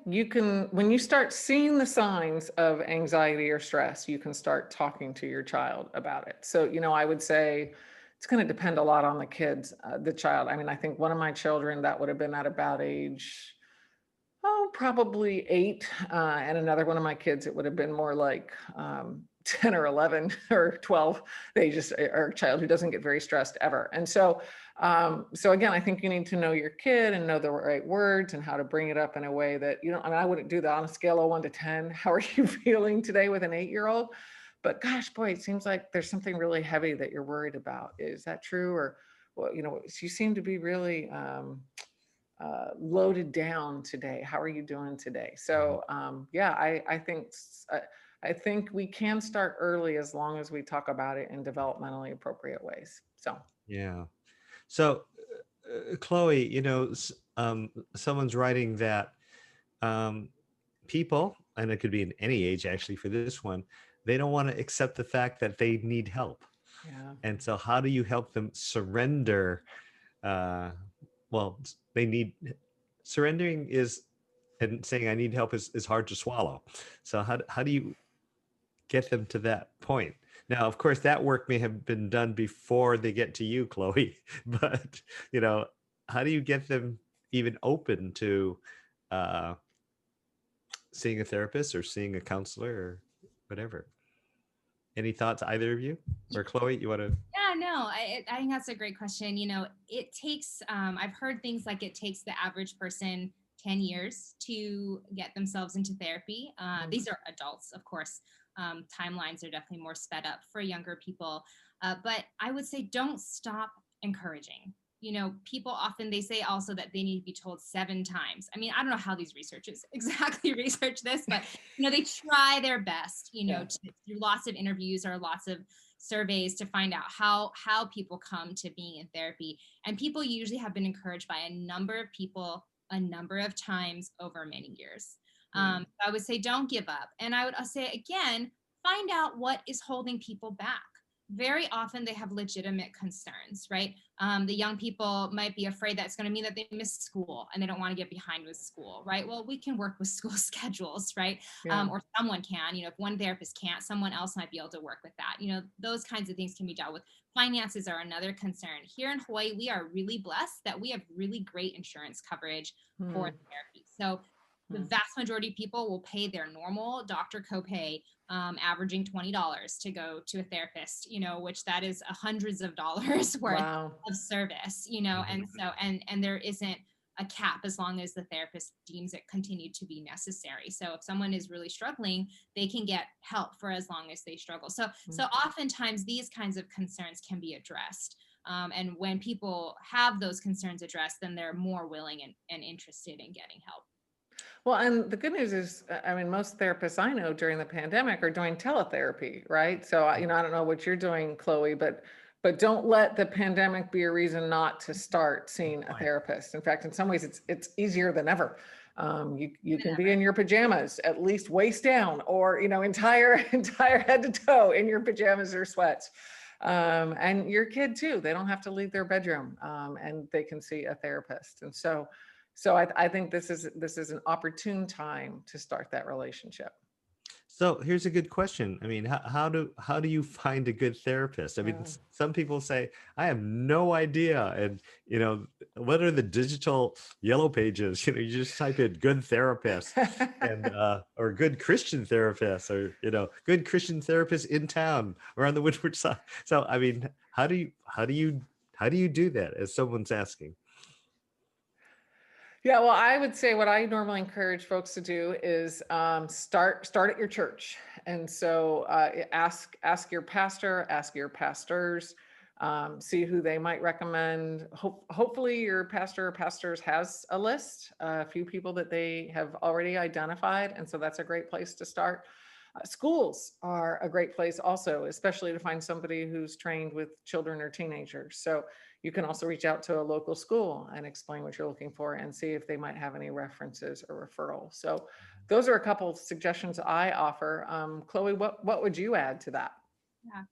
Speaker 8: you can, when you start seeing the signs of anxiety or stress, you can start talking to your child about it. So, I would say it's going to depend a lot on the child. I mean, I think one of my children, that would have been at about age, probably 8. And another one of my kids, it would have been more like 10 or 11 or 12. They just are a child who doesn't get very stressed ever. And so again, I think you need to know your kid and know the right words and how to bring it up in a way that, I wouldn't do that on a scale of 1 to 10. How are you feeling today with an 8-year-old? But gosh, boy, it seems like there's something really heavy that you're worried about. Is that true? Or, well, you seem to be really loaded down today. How are you doing today? So I think we can start early as long as we talk about it in developmentally appropriate ways. So.
Speaker 1: Yeah. So, Chloe, someone's writing that people, and it could be in any age actually for this one, they don't want to accept the fact that they need help.
Speaker 8: Yeah.
Speaker 1: And so how do you help them surrender? Well, surrendering is, and saying I need help is hard to swallow. So how do you get them to that point? Now, of course, that work may have been done before they get to you, Chloe, but how do you get them even open to seeing a therapist or seeing a counselor or whatever? Any thoughts, either of you? Or Chloe, you want to?
Speaker 6: Yeah, no, I think that's a great question. It takes, I've heard things like it takes the average person 10 years to get themselves into therapy. These are adults, of course. Timelines are definitely more sped up for younger people. But I would say don't stop encouraging. People often, they say also that they need to be told 7 times. I mean, I don't know how these researchers exactly research this, but, they try their best, to do lots of interviews or lots of surveys to find out how people come to being in therapy. And people usually have been encouraged by a number of people a number of times over many years. I would say don't give up. And I'll say again, find out what is holding people back. Very often they have legitimate concerns, right? The young people might be afraid that it's going to mean that they miss school and they don't want to get behind with school, right? Well, we can work with school schedules, right? Or someone can, if one therapist can't, someone else might be able to work with that. Those kinds of things can be dealt with. Finances are another concern. Here in Hawaii, we are really blessed that we have really great insurance coverage for therapy. So the vast majority of people will pay their normal doctor copay, averaging $20 to go to a therapist, which that is hundreds of dollars worth of service, and so, and there isn't a cap as long as the therapist deems it continue to be necessary. So if someone is really struggling, they can get help for as long as they struggle. So oftentimes these kinds of concerns can be addressed. And when people have those concerns addressed, then they're more willing and interested in getting help.
Speaker 8: Well, and the good news is, I mean, most therapists I know during the pandemic are doing teletherapy, right? So, I don't know what you're doing, Chloe, but don't let the pandemic be a reason not to start seeing a therapist. In fact, in some ways, it's easier than ever. You can be in your pajamas, at least waist down, or entire head to toe in your pajamas or sweats. And your kid too. They don't have to leave their bedroom, and they can see a therapist. And so I think this is an opportune time to start that relationship.
Speaker 1: So here's a good question. I mean, how do you find a good therapist? I mean,
Speaker 8: Yeah.
Speaker 1: some people say, I have no idea. And what are the digital yellow pages? You just type in good therapist and or good Christian therapist, or good Christian therapist in town or on the windward side. So I mean, how do you do that, as someone's asking?
Speaker 8: Yeah, well, I would say what I normally encourage folks to do is start at your church, and so ask your pastor, ask your pastors, see who they might recommend. Hopefully, your pastor or pastors has a list, a few people that they have already identified, and so that's a great place to start. Schools are a great place also, especially to find somebody who's trained with children or teenagers. So you can also reach out to a local school and explain what you're looking for and see if they might have any references or referrals. So those are a couple of suggestions I offer. Chloe, what would you add to that?
Speaker 6: Yeah.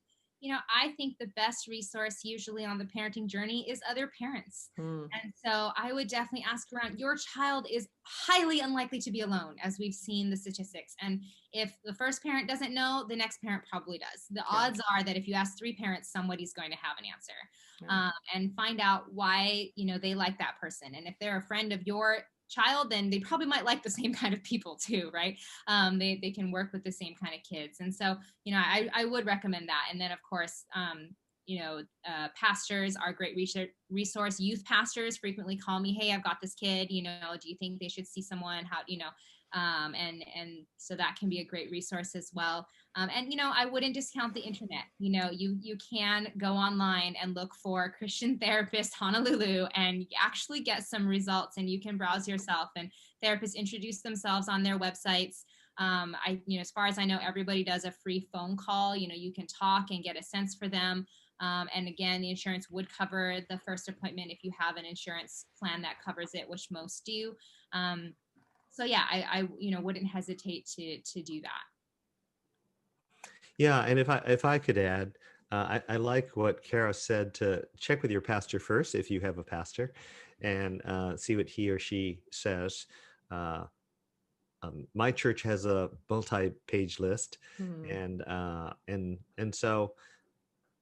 Speaker 6: I think the best resource usually on the parenting journey is other parents.
Speaker 8: Hmm.
Speaker 6: And so I would definitely ask around. Your child is highly unlikely to be alone, as we've seen the statistics. And if the first parent doesn't know, the next parent probably does. The odds are that if you ask 3 parents, somebody's going to have an answer.
Speaker 8: Yeah.
Speaker 6: And find out why, they like that person. And if they're a friend of your child, then they probably might like the same kind of people too, right? They can work with the same kind of kids. And so, I would recommend that. And then of course, pastors are a great resource. Youth pastors frequently call me, hey, I've got this kid, do you think they should see someone? And so that can be a great resource as well. I wouldn't discount the internet. You can go online and look for Christian Therapist Honolulu and actually get some results, and you can browse yourself, and therapists introduce themselves on their websites. As far as I know, everybody does a free phone call. You can talk and get a sense for them. And again, the insurance would cover the first appointment if you have an insurance plan that covers it, which most do. So yeah, I wouldn't hesitate to do that.
Speaker 1: Yeah, and if I could add, I like what Kara said, to check with your pastor first if you have a pastor, and see what he or she says. Uh, my church has a multi-page list,
Speaker 8: Hmm.
Speaker 1: and so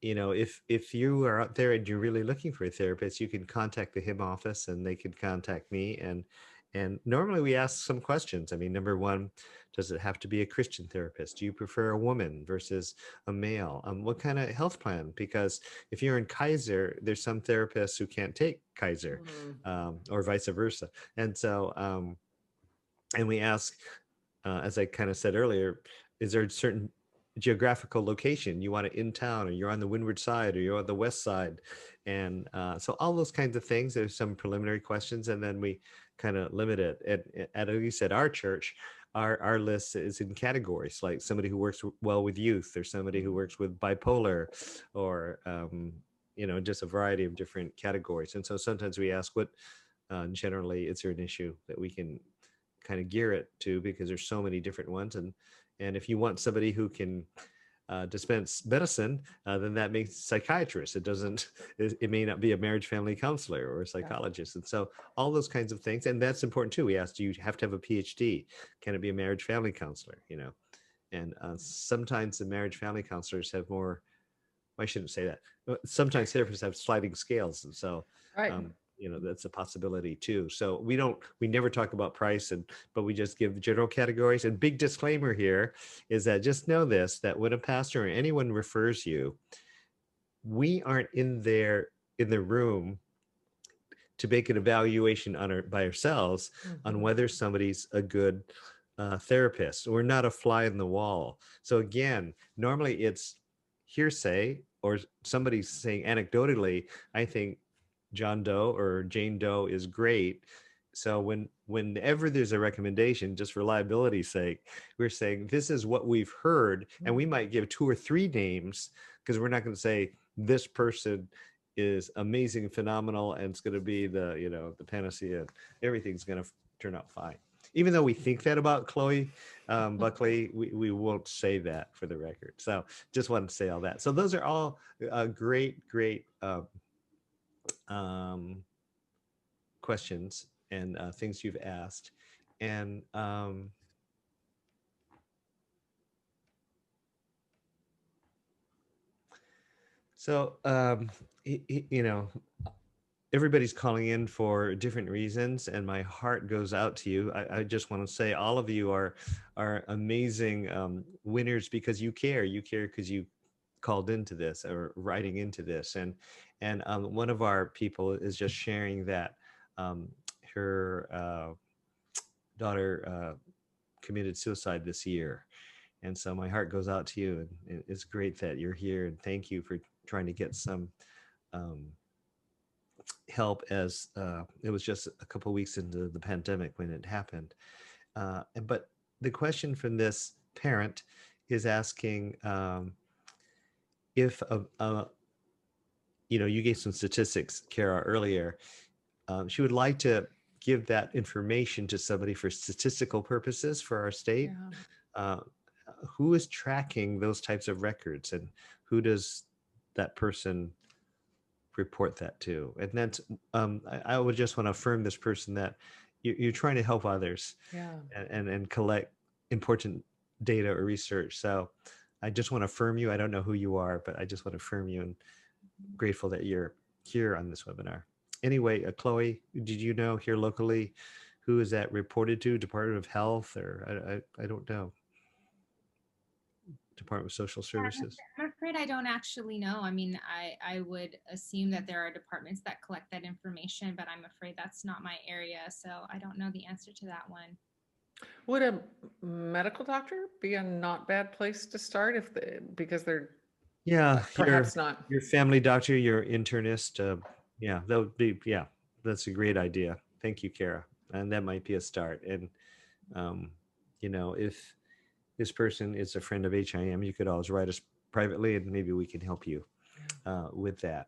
Speaker 1: if you are out there and you're really looking for a therapist, you can contact the HIM office and they can contact me. And normally we ask some questions. I mean, number one, does it have to be a Christian therapist? Do you prefer a woman versus a male? What kind of health plan? Because if you're in Kaiser, there's some therapists who can't take Kaiser, or vice versa. And so, and we ask, as I kind of said earlier, is there a certain geographical location you want it in town, or you're on the windward side, or you're on the west side? And so all those kinds of things. There's some preliminary questions, and then we kind of limit it. At least at our church, our list is in categories, like somebody who works well with youth, or somebody who works with bipolar, or just a variety of different categories. And so sometimes we ask, what generally is there an issue that we can kind of gear it to, because there's so many different ones. And if you want somebody who can dispense medicine, then that makes psychiatrist. It may not be a marriage family counselor or a psychologist. And so all those kinds of things, and that's important too. We asked, do you have to have a PhD? Can it be a marriage family counselor? And sometimes the marriage family counselors have more, I shouldn't say that. Sometimes therapists have sliding scales. And so,
Speaker 8: Right.
Speaker 1: that's a possibility too. So we never talk about price, but we just give general categories. And big disclaimer here is that just know this, that when a pastor or anyone refers you, we aren't in the room to make an evaluation by ourselves on whether somebody's a good therapist. We're not a fly in the wall. So again, normally it's hearsay, or somebody saying anecdotally, I think John Doe or Jane Doe is great. So whenever there's a recommendation, just for liability's sake, we're saying this is what we've heard, and we might give 2 or 3 names, because we're not going to say this person is amazing and phenomenal and it's going to be the panacea and everything's going to turn out fine. Even though we think that about Chloe Buckley, we won't say that for the record. So just wanted to say all that. So those are all great questions and things you've asked. And So, you know, everybody's calling in for different reasons, and my heart goes out to you. I just want to say all of you are amazing winners because you care. You care because you called into this or writing into this, and one of our people is just sharing that um, her daughter committed suicide this year, and so my heart goes out to you, and it's great that you're here, and thank you for trying to get some um, help as it was just a couple weeks into the pandemic when it happened. But the question from this parent is asking if you gave some statistics, Kara, earlier. She would like to give that information to somebody for statistical purposes for our state.
Speaker 8: Yeah.
Speaker 1: Uh, who is tracking those types of records, and who does that person report that to? And that's I would just want to affirm this person that you're trying to help others
Speaker 8: Yeah.
Speaker 1: and collect important data or research. So I just want to affirm you. I don't know who you are, but I just want to affirm you, and grateful that you're here on this webinar. Anyway, Chloe, did you know here locally who is that reported to? Department of Health, or I don't know. Department of Social Services.
Speaker 6: I'm afraid I don't actually know. I mean, I would assume that there are departments that collect that information, but I'm afraid that's not my area. So I don't know the answer to that one.
Speaker 8: Would a medical doctor be a not bad place to start because they're
Speaker 1: Yeah,
Speaker 8: perhaps not?
Speaker 1: Your family doctor, your internist. Yeah, that would be, yeah, that's a great idea. Thank you, Kara. And that might be a start. And, if this person is a friend of HIM, you could always write us privately, and maybe we can help you with that.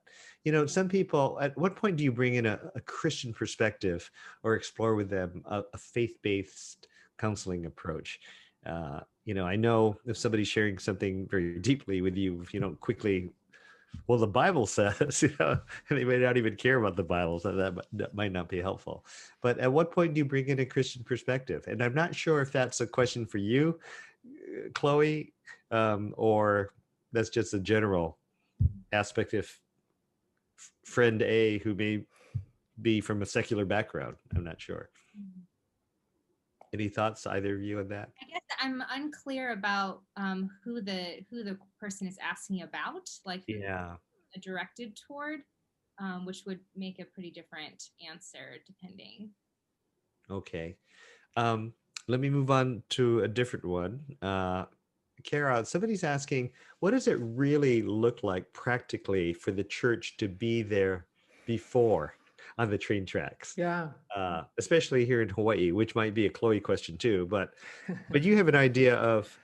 Speaker 1: Some people, at what point do you bring in a Christian perspective or explore with them a faith-based counseling approach? I know if somebody's sharing something very deeply with you, if you don't quickly, well, the Bible says, and they may not even care about the Bible, so that might not be helpful. But at what point do you bring in a Christian perspective? And I'm not sure if that's a question for you, Chloe, or that's just a general aspect of friend A who may be from a secular background. I'm not sure. Any thoughts, either of you, on that?
Speaker 6: I guess I'm unclear about who the person is asking about, like who directed toward, which would make a pretty different answer depending.
Speaker 1: Okay. Let me move on to a different one. Kara, somebody's asking, what does it really look like practically for the church to be there before on the train tracks?
Speaker 8: Yeah.
Speaker 1: Especially here in Hawaii, which might be a Chloe question too, but you have an idea of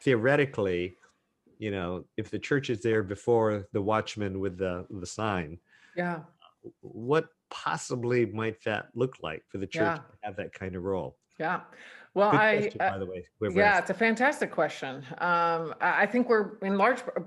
Speaker 1: theoretically, if the church is there before the watchman with the sign,
Speaker 8: Yeah.
Speaker 1: what possibly might that look like for the church to have that kind of role?
Speaker 8: Yeah. Well,
Speaker 1: Good question, by the way.
Speaker 8: Yeah, it's a fantastic question. I think we're in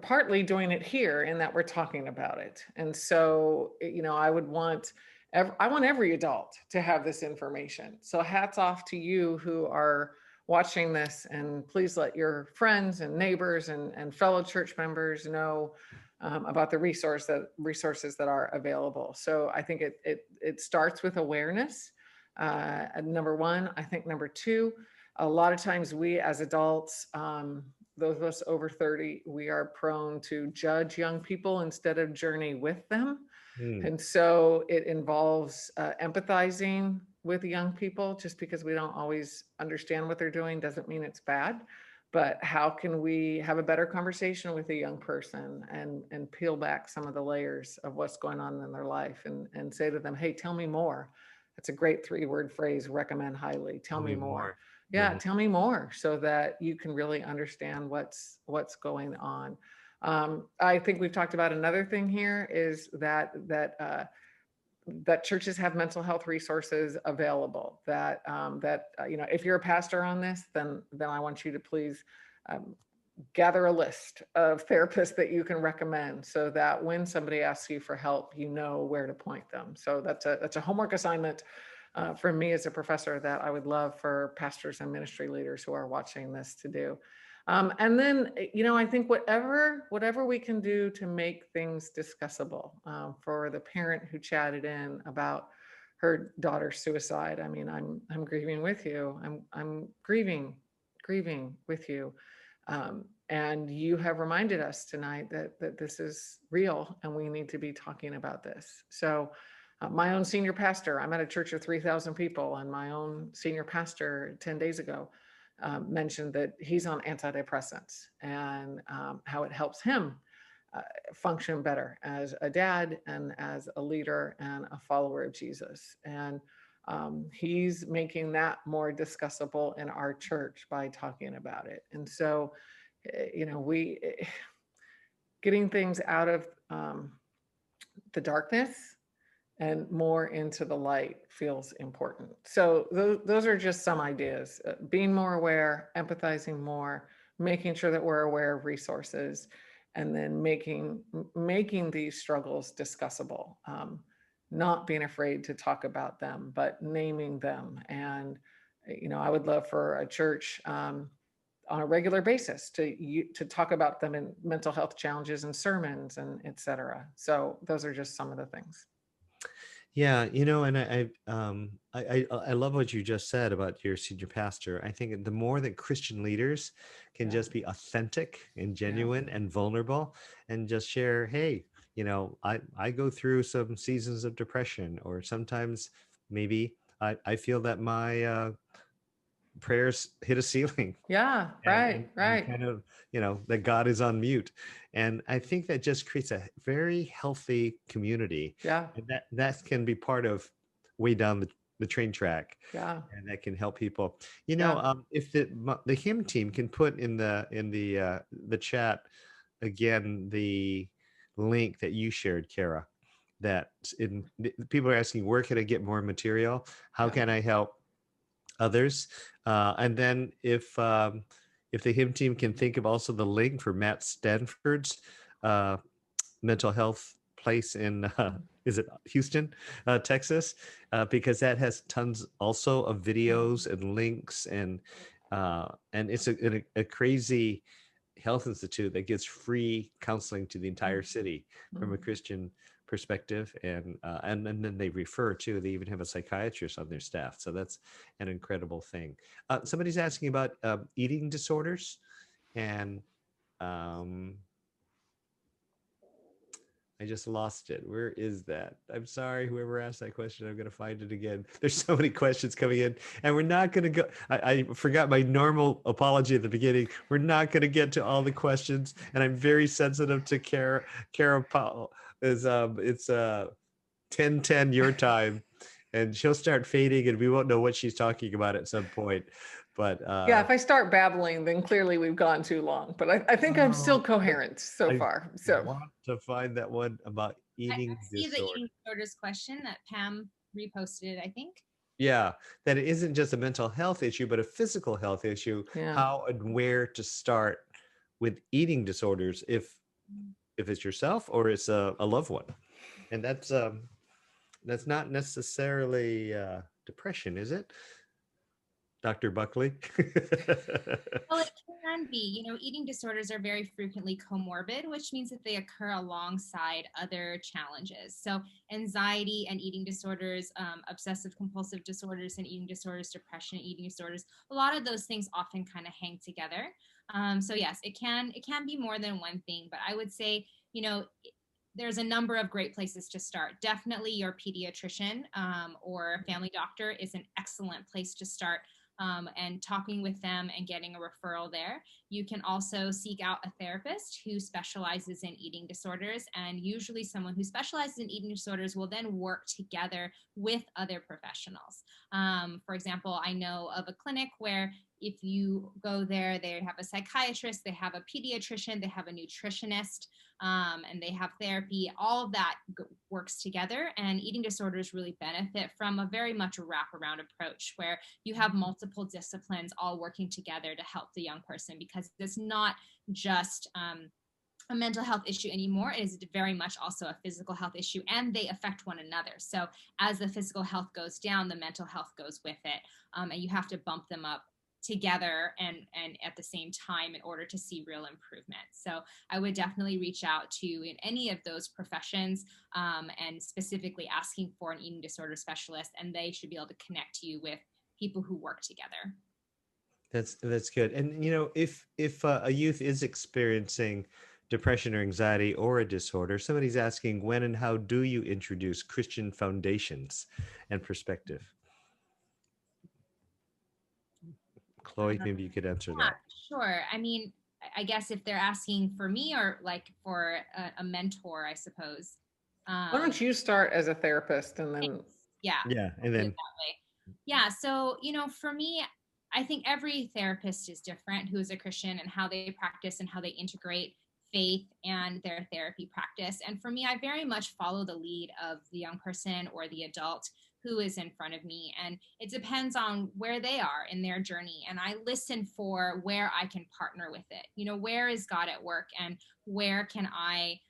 Speaker 8: partly doing it here in that we're talking about it. And so, I want every adult to have this information. So hats off to you who are watching this, and please let your friends and neighbors and fellow church members know about the resources that are available. So I think it starts with awareness. Number one. I think number two, a lot of times we as adults, those of us over 30, we are prone to judge young people instead of journey with them. And so it involves empathizing with young people. Just because we don't always understand what they're doing doesn't mean it's bad. But how can we have a better conversation with a young person and peel back some of the layers of what's going on in their life and say to them, hey, tell me more. That's a great 3-word phrase, recommend highly. Tell me more. Yeah, tell me more so that you can really understand what's going on. I think we've talked about another thing here is that churches have mental health resources available. If you're a pastor on this, then I want you to please gather a list of therapists that you can recommend so that when somebody asks you for help, you know where to point them. So that's a homework assignment for me as a professor that I would love for pastors and ministry leaders who are watching this to do. And then, I think whatever we can do to make things discussable, for the parent who chatted in about her daughter's suicide. I mean, I'm grieving with you. I'm grieving with you. And you have reminded us tonight that this is real and we need to be talking about this. So my own senior pastor, I'm at a church of 3,000 people, and my own senior pastor 10 days ago mentioned that he's on antidepressants, and how it helps him function better as a dad and as a leader and a follower of Jesus. And he's making that more discussable in our church by talking about it. And so, we getting things out of the darkness and more into the light feels important. So those are just some ideas. Being more aware, empathizing more, making sure that we're aware of resources, and then making these struggles discussable. Not being afraid to talk about them, but naming them. And I would love for a church on a regular basis to talk about them in mental health challenges and sermons and et cetera. So those are just some of the things.
Speaker 1: Yeah, and I love what you just said about your senior pastor. I think the more that Christian leaders can just be authentic and genuine and vulnerable and just share, hey, I go through some seasons of depression, or sometimes maybe I feel that my prayers hit a ceiling.
Speaker 8: Yeah,
Speaker 1: and
Speaker 8: right.
Speaker 1: kind of, that God is on mute. And I think that just creates a very healthy community.
Speaker 8: Yeah.
Speaker 1: And that can be part of way down the train track.
Speaker 8: Yeah.
Speaker 1: And that can help people. If the hymn team can put in the chat again the link that you shared, Kara, that people are asking, where can I get more material? How can I help others? And then if the hymn team can think of also the link for Matt Stanford's mental health place in is it Houston, Texas, because that has tons also of videos and links, and it's a crazy health institute that gives free counseling to the entire city from a Christian perspective, and then they refer to, they even have a psychiatrist on their staff, so that's an incredible thing. Somebody's asking about eating disorders, and I just lost it. Where is that? I'm sorry, whoever asked that question. I'm going to find it again. There's so many questions coming in, and we're not going to go. I forgot my normal apology at the beginning. We're not going to get to all the questions, and I'm very sensitive to Kara Powell. It's 10:10 your time, and she'll start fading, and we won't know what she's talking about at some point. But
Speaker 8: yeah, if I start babbling, then clearly we've gone too long. But I think I'm still coherent so far. So
Speaker 1: I want to find that one about eating
Speaker 6: I see
Speaker 1: disorder.
Speaker 6: the eating disorders question that Pam reposted, I think.
Speaker 1: Yeah, that it isn't just a mental health issue, but a physical health issue.
Speaker 8: Yeah.
Speaker 1: How and where to start with eating disorders, if it's yourself or it's a loved one, and that's not necessarily depression, is it, Dr. Buckley?
Speaker 6: Well, it can be. Eating disorders are very frequently comorbid, which means that they occur alongside other challenges. So anxiety and eating disorders, obsessive compulsive disorders and eating disorders, depression and eating disorders, a lot of those things often kind of hang together. So yes, it can be more than one thing, but I would say, there's a number of great places to start. Definitely your pediatrician or family doctor is an excellent place to start. And talking with them and getting a referral there. You can also seek out a therapist who specializes in eating disorders, and usually someone who specializes in eating disorders will then work together with other professionals. For example, I know of a clinic where if you go there, they have a psychiatrist, they have a pediatrician, they have a nutritionist, and they have therapy. All of that works together, and eating disorders really benefit from a very much a wraparound approach where you have multiple disciplines all working together to help the young person, because it's not just a mental health issue anymore. It is very much also a physical health issue, and they affect one another. So as the physical health goes down, the mental health goes with it, and you have to bump them up together and at the same time in order to see real improvement. So I would definitely reach out to in any of those professions, and specifically asking for an eating disorder specialist, and they should be able to connect you with people who work together.
Speaker 1: That's good. And if a youth is experiencing depression or anxiety or a disorder, somebody's asking, when and how do you introduce Christian foundations and perspective? Chloe, maybe you could answer that.
Speaker 6: Sure. I mean, I guess if they're asking for me or like for a mentor, I suppose.
Speaker 8: Why don't you start as a therapist and then?
Speaker 6: Yeah.
Speaker 1: Yeah, and then.
Speaker 6: That way. Yeah. So, for me, I think every therapist is different who is a Christian and how they practice and how they integrate faith and their therapy practice. And for me, I very much follow the lead of the young person or the adult who is in front of me. And it depends on where they are in their journey. And I listen for where I can partner with it. Where is God at work, and where can I,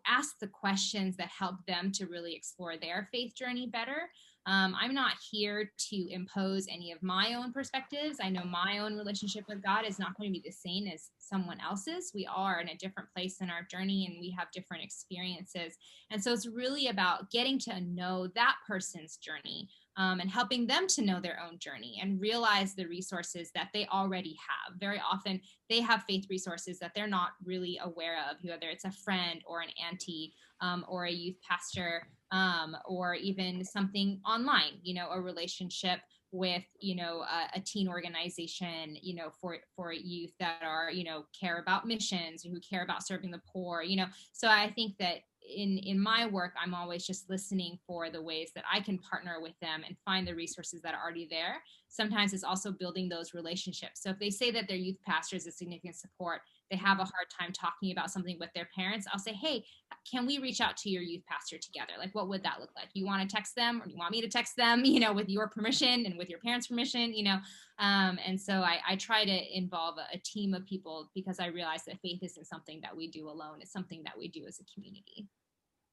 Speaker 6: ask the questions that help them to really explore their faith journey better. I'm not here to impose any of my own perspectives. I know my own relationship with God is not going to be the same as someone else's. We are in a different place in our journey, and we have different experiences. And so it's really about getting to know that person's journey, and helping them to know their own journey and realize the resources that they already have. Very often they have faith resources that they're not really aware of, whether it's a friend or an auntie, or a youth pastor, or even something online, a relationship with, a teen organization, for youth that are, care about missions, who care about serving the poor, So I think that in my work, I'm always just listening for the ways that I can partner with them and find the resources that are already there. Sometimes it's also building those relationships. So if they say that their youth pastor is a significant support, they have a hard time talking about something with their parents, I'll say, hey, can we reach out to your youth pastor together? Like, what would that look like? You want to text them, or do you want me to text them, with your permission and with your parents' permission, And so I try to involve a team of people, because I realize that faith isn't something that we do alone. It's something that we do as a community.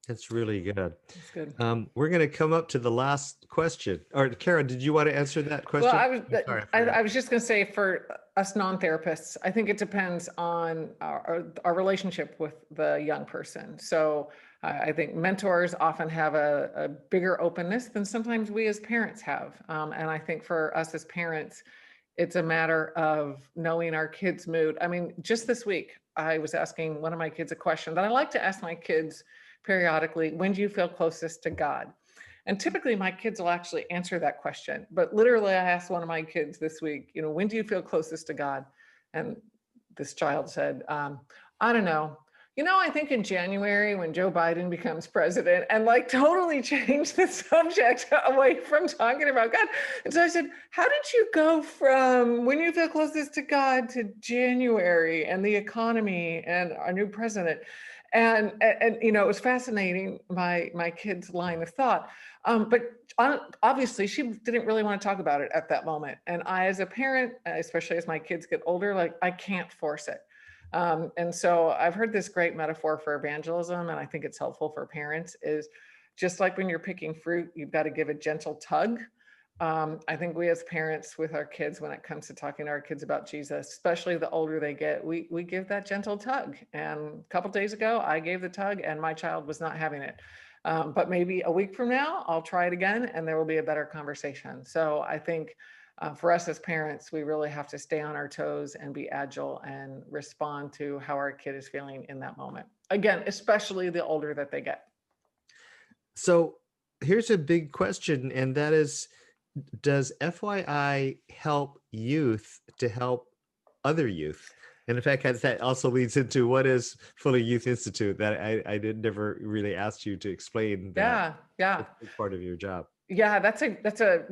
Speaker 1: That's really good.
Speaker 8: That's good.
Speaker 1: We're going to come up to the last question. Or Kara, did you want to answer that question?
Speaker 8: Well, I was just going to say, for us non-therapists, I think it depends on our relationship with the young person. So I think mentors often have a bigger openness than sometimes we as parents have. And I think for us as parents, it's a matter of knowing our kids' mood. I mean, just this week, I was asking one of my kids a question that I like to ask my kids periodically: when do you feel closest to God? And typically my kids will actually answer that question. But literally, I asked one of my kids this week, when do you feel closest to God? And this child said, I don't know. I think in January, when Joe Biden becomes president, and like totally changed the subject away from talking about God. And so I said, how did you go from when you feel closest to God to January and the economy and our new president? And it was fascinating, my kid's line of thought. But obviously she didn't really want to talk about it at that moment. And I, as a parent, especially as my kids get older, like, I can't force it. And so I've heard this great metaphor for evangelism, and I think it's helpful for parents, is just like when you're picking fruit, you've got to give a gentle tug. I think we as parents with our kids, when it comes to talking to our kids about Jesus, especially the older they get, we give that gentle tug. And a couple of days ago, I gave the tug and my child was not having it. But maybe a week from now, I'll try it again and there will be a better conversation. So I think for us as parents, we really have to stay on our toes and be agile and respond to how our kid is feeling in that moment. Again, especially the older that they get.
Speaker 1: So here's a big question, and that is, does FYI help youth to help other youth? And in fact, that also leads into what is Fuller Youth Institute, that I did never really ask you to explain that.
Speaker 8: Yeah.
Speaker 1: It's part of your job.
Speaker 8: Yeah, that's a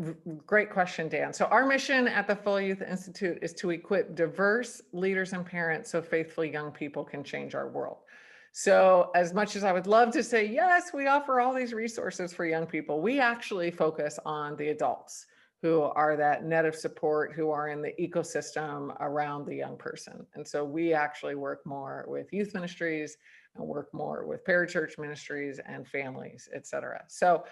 Speaker 8: great question, Dan. So our mission at the Fuller Youth Institute is to equip diverse leaders and parents so faithful young people can change our world. So as much as I would love to say, yes, we offer all these resources for young people, we actually focus on the adults who are that net of support, who are in the ecosystem around the young person. And so we actually work more with youth ministries, and work more with parachurch ministries and families, et cetera. So,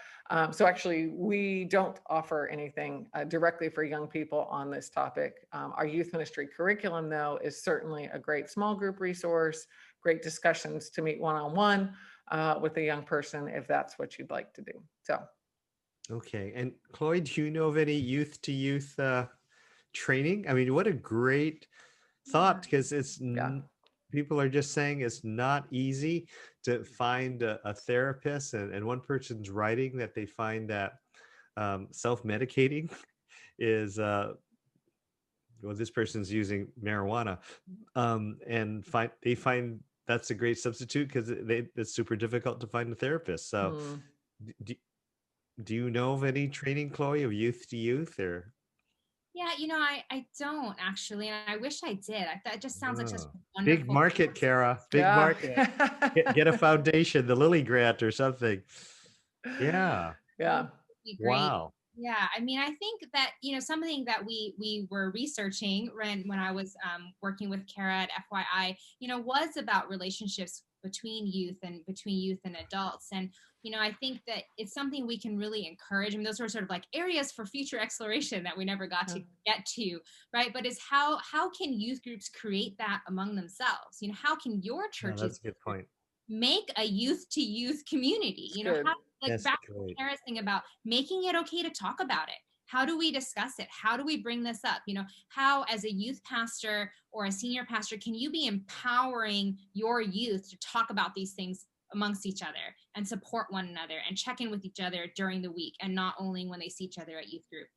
Speaker 8: so actually, we don't offer anything directly for young people on this topic. Our youth ministry curriculum, though, is certainly a great small group resource, great discussions to meet one-on-one with a young person if that's what you'd like to do. So.
Speaker 1: Okay. And Chloe, do you know of any youth to youth training? I mean, what a great thought, because
Speaker 8: Yeah.
Speaker 1: people are just saying it's not easy to find a therapist, and one person's writing that they find that self-medicating is well, this person's using marijuana, and they find that's a great substitute because it's super difficult to find a therapist. So do, do you know of any training, Chloe, of youth to youth, or?
Speaker 6: Yeah, I don't actually, and I wish I did. That just sounds like such a
Speaker 1: Big
Speaker 6: wonderful
Speaker 1: market, Kara. Big
Speaker 8: Yeah.
Speaker 1: market. Get a foundation, the Lilly Grant or something. Yeah.
Speaker 8: Yeah.
Speaker 6: be great.
Speaker 1: Wow.
Speaker 6: Yeah, I mean, I think that something that we were researching when I was working with Kara at FYI, was about relationships between youth and adults, and I think that it's something we can really encourage. I mean, those are sort of like areas for future exploration that we never got to get to, right? But is how can youth groups create that among themselves? How can your
Speaker 1: Yeah,
Speaker 6: churches
Speaker 1: that's a good point.
Speaker 6: make a youth to youth community?
Speaker 8: Good.
Speaker 6: How, like
Speaker 1: That's
Speaker 6: back
Speaker 1: great.
Speaker 6: to Kara's thing about making it okay to talk about it. How do we discuss it? How do we bring this up? How as a youth pastor or a senior pastor can you be empowering your youth to talk about these things amongst each other and support one another and check in with each other during the week, and not only when they see each other at youth group?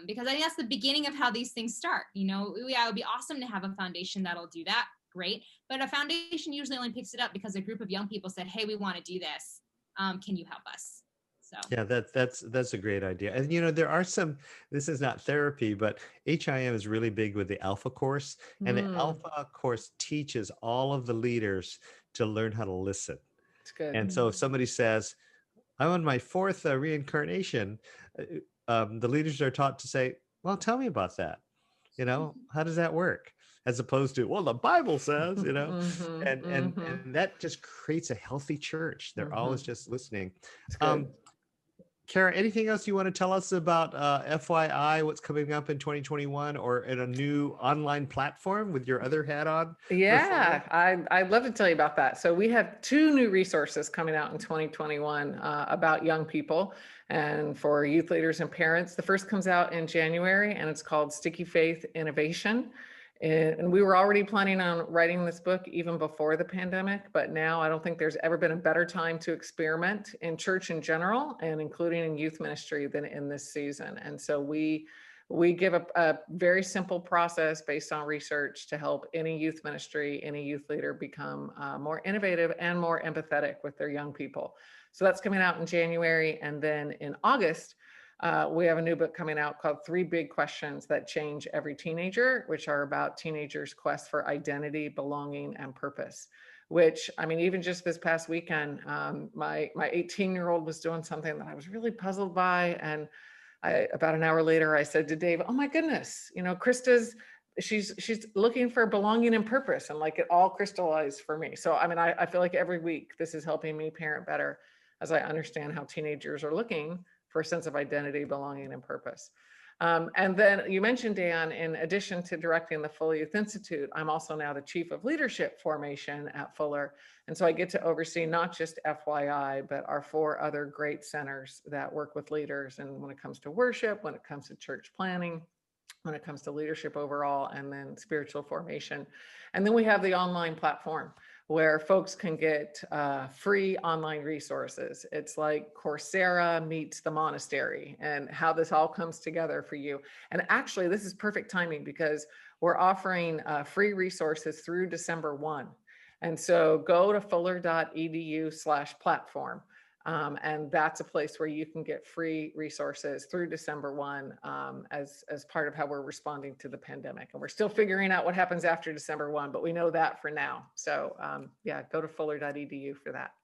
Speaker 6: Because I think that's the beginning of how these things start. Yeah, it would be awesome to have a foundation that'll do that. Great. But a foundation usually only picks it up because a group of young people said, hey, we want to do this. Can you help us? So
Speaker 1: Yeah, that's a great idea. And there are some, this is not therapy, but HIM is really big with the Alpha course. And the Alpha course teaches all of the leaders to learn how to listen.
Speaker 8: It's good.
Speaker 1: And so if somebody says, I'm on my fourth reincarnation, the leaders are taught to say, well, tell me about that. How does that work? As opposed to, well, the Bible says, and that just creates a healthy church. They're always just listening.
Speaker 8: It's good.
Speaker 1: Kara, anything else you want to tell us about FYI, what's coming up in 2021, or in a new online platform with your other hat on?
Speaker 8: Yeah, I'd love to tell you about that. So we have 2 new resources coming out in 2021 about young people and for youth leaders and parents. The first comes out in January, and it's called Sticky Faith Innovation. And we were already planning on writing this book even before the pandemic, but now I don't think there's ever been a better time to experiment in church in general, and including in youth ministry, than in this season. And so we give a very simple process based on research to help any youth ministry, any youth leader become more innovative and more empathetic with their young people. So that's coming out in January. And then in August, we have a new book coming out called 3 Big Questions That Change Every Teenager, which are about teenagers' quest for identity, belonging, and purpose. Which, I mean, even just this past weekend, my 18-year-old was doing something that I was really puzzled by. And about an hour later, I said to Dave, oh my goodness, Krista's, she's looking for belonging and purpose, and like it all crystallized for me. So, I mean, I feel like every week this is helping me parent better as I understand how teenagers are looking for a sense of identity, belonging, and purpose. And then you mentioned, Dan, in addition to directing the Fuller Youth Institute, I'm also now the Chief of Leadership Formation at Fuller. And so I get to oversee not just FYI, but our 4 other great centers that work with leaders. And when it comes to worship, when it comes to church planning, when it comes to leadership overall, and then spiritual formation. And then we have the online platform where folks can get free online resources. It's like Coursera meets the monastery, and how this all comes together for you. And actually, this is perfect timing because we're offering free resources through December 1. And so go to fuller.edu/platform. And that's a place where you can get free resources through December 1 as part of how we're responding to the pandemic. And we're still figuring out what happens after December 1, but we know that for now. So yeah, go to fuller.edu for that.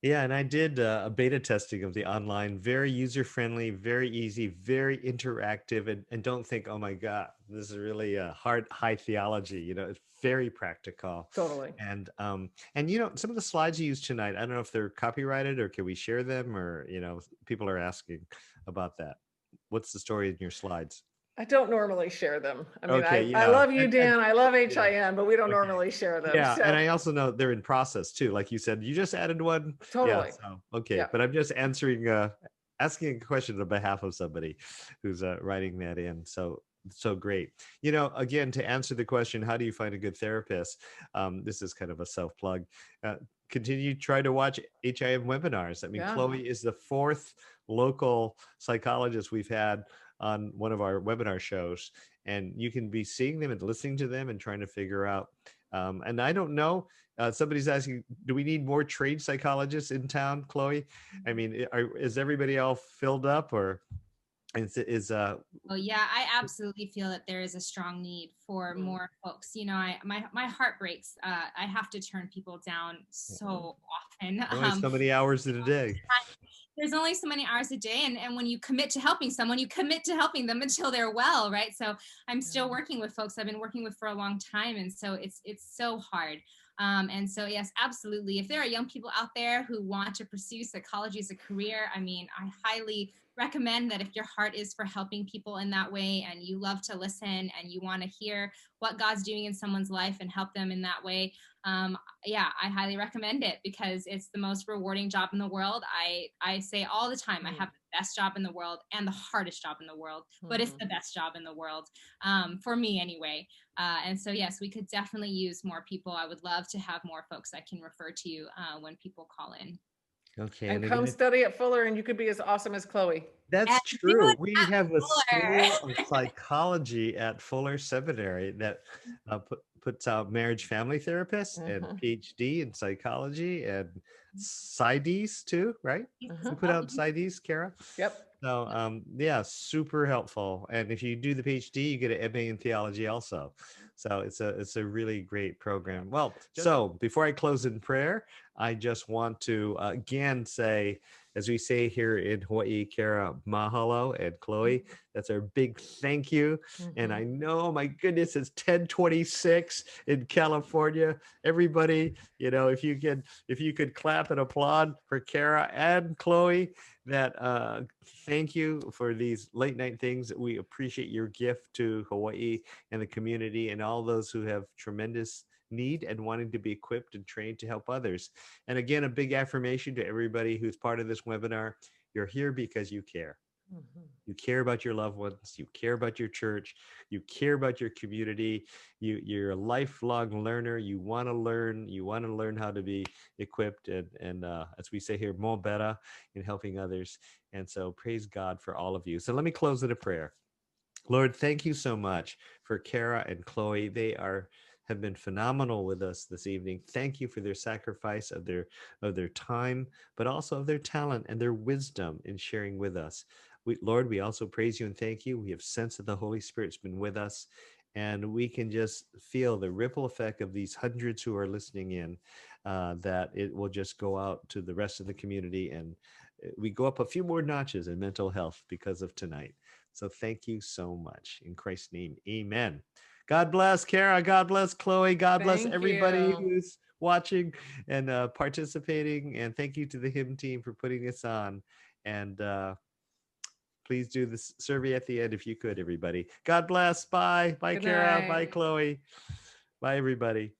Speaker 1: Yeah, and I did a beta testing of the online, very user friendly, very easy, very interactive, and don't think, oh my God, this is really a hard, high theology. It's very practical.
Speaker 8: Totally.
Speaker 1: And some of the slides you used tonight, I don't know if they're copyrighted or can we share them, or people are asking about that. What's the story in your slides?
Speaker 8: I don't normally share them. I mean,
Speaker 1: Okay,
Speaker 8: I love you,
Speaker 1: and
Speaker 8: Dan. I love
Speaker 1: yeah.
Speaker 8: HIN, but we don't
Speaker 1: Okay.
Speaker 8: normally share them.
Speaker 1: Yeah,
Speaker 8: So
Speaker 1: and I also know they're in process too. Like you said, you just added one. Yeah,
Speaker 8: totally.
Speaker 1: so okay,
Speaker 8: Yeah.
Speaker 1: but I'm just asking a question on behalf of somebody who's writing that in. So great. Again, to answer the question, how do you find a good therapist? This is kind of a self plug. Uh, Continue try to watch HIM webinars. I mean,
Speaker 8: Yeah.
Speaker 1: Chloe is the fourth local psychologist we've had on one of our webinar shows, and you can be seeing them and listening to them and trying to figure out. And I don't know. Somebody's asking, do we need more trained psychologists in town, Chloe? I mean, is everybody all filled up, or
Speaker 6: Oh yeah, I absolutely feel that there is a strong need for more folks. My heart breaks. I have to turn people down so often.
Speaker 1: only so many hours in a day?
Speaker 6: There's only so many hours a day, and when you commit to helping someone, you commit to helping them until they're well, right? So I'm still working with folks I've been working with for a long time, and so it's so hard. And so yes, absolutely. If there are young people out there who want to pursue psychology as a career, I mean, I highly recommend that if your heart is for helping people in that way, and you love to listen and you want to hear what God's doing in someone's life and help them in that way, yeah, I highly recommend it, because it's the most rewarding job in the world. I say all the time, I have the best job in the world and the hardest job in the world, but it's the best job in the world, for me anyway. And so yes, we could definitely use more people. I would love to have more folks I can refer to when people call in.
Speaker 1: Okay,
Speaker 8: And
Speaker 1: and
Speaker 8: come
Speaker 1: again,
Speaker 8: study at Fuller, and you could be as awesome as Chloe.
Speaker 1: that's
Speaker 6: And do
Speaker 1: true.
Speaker 6: it
Speaker 1: We
Speaker 6: at
Speaker 1: have a
Speaker 6: Fuller.
Speaker 1: school of psychology at Fuller Seminary that puts out marriage family therapists and PhD in psychology and PsyDs too, right? We put out PsyDs, Kara.
Speaker 8: Yep.
Speaker 1: So yeah, super helpful. And if you do the PhD, you get an MA in theology also. So it's a really great program. Well, so before I close in prayer, I just want to again say, as we say here in Hawaii, Kara, mahalo, and Chloe, that's our big thank you. And I know, my goodness, it's 10:26 in California. Everybody, if you could clap and applaud for Kara and Chloe, that thank you for these late night things. We appreciate your gift to Hawaii and the community and all those who have tremendous need and wanting to be equipped and trained to help others. And again, a big affirmation to everybody who's part of this webinar. You're here because you care. You care about your loved ones. You care about your church. You care about your community. You're a lifelong learner. You want to learn. You want to learn how to be equipped and as we say here, more better in helping others. And so praise God for all of you. So let me close with a prayer. Lord, thank you so much for Kara and Chloe. They have been phenomenal with us this evening. Thank you for their sacrifice of their time, but also of their talent and their wisdom in sharing with us. Lord, we also praise you and thank you. We have sensed that the Holy Spirit's been with us, and we can just feel the ripple effect of these hundreds who are listening in, that it will just go out to the rest of the community, and we go up a few more notches in mental health because of tonight. So thank you so much. In Christ's name, amen. God bless Kara. God bless Chloe. God bless everybody who's watching and participating. And thank you to the hymn team for putting this on. And please do this survey at the end if you could, everybody. God bless. Bye. Bye,
Speaker 8: Good
Speaker 1: Kara.
Speaker 8: night.
Speaker 1: Bye, Chloe. Bye, everybody.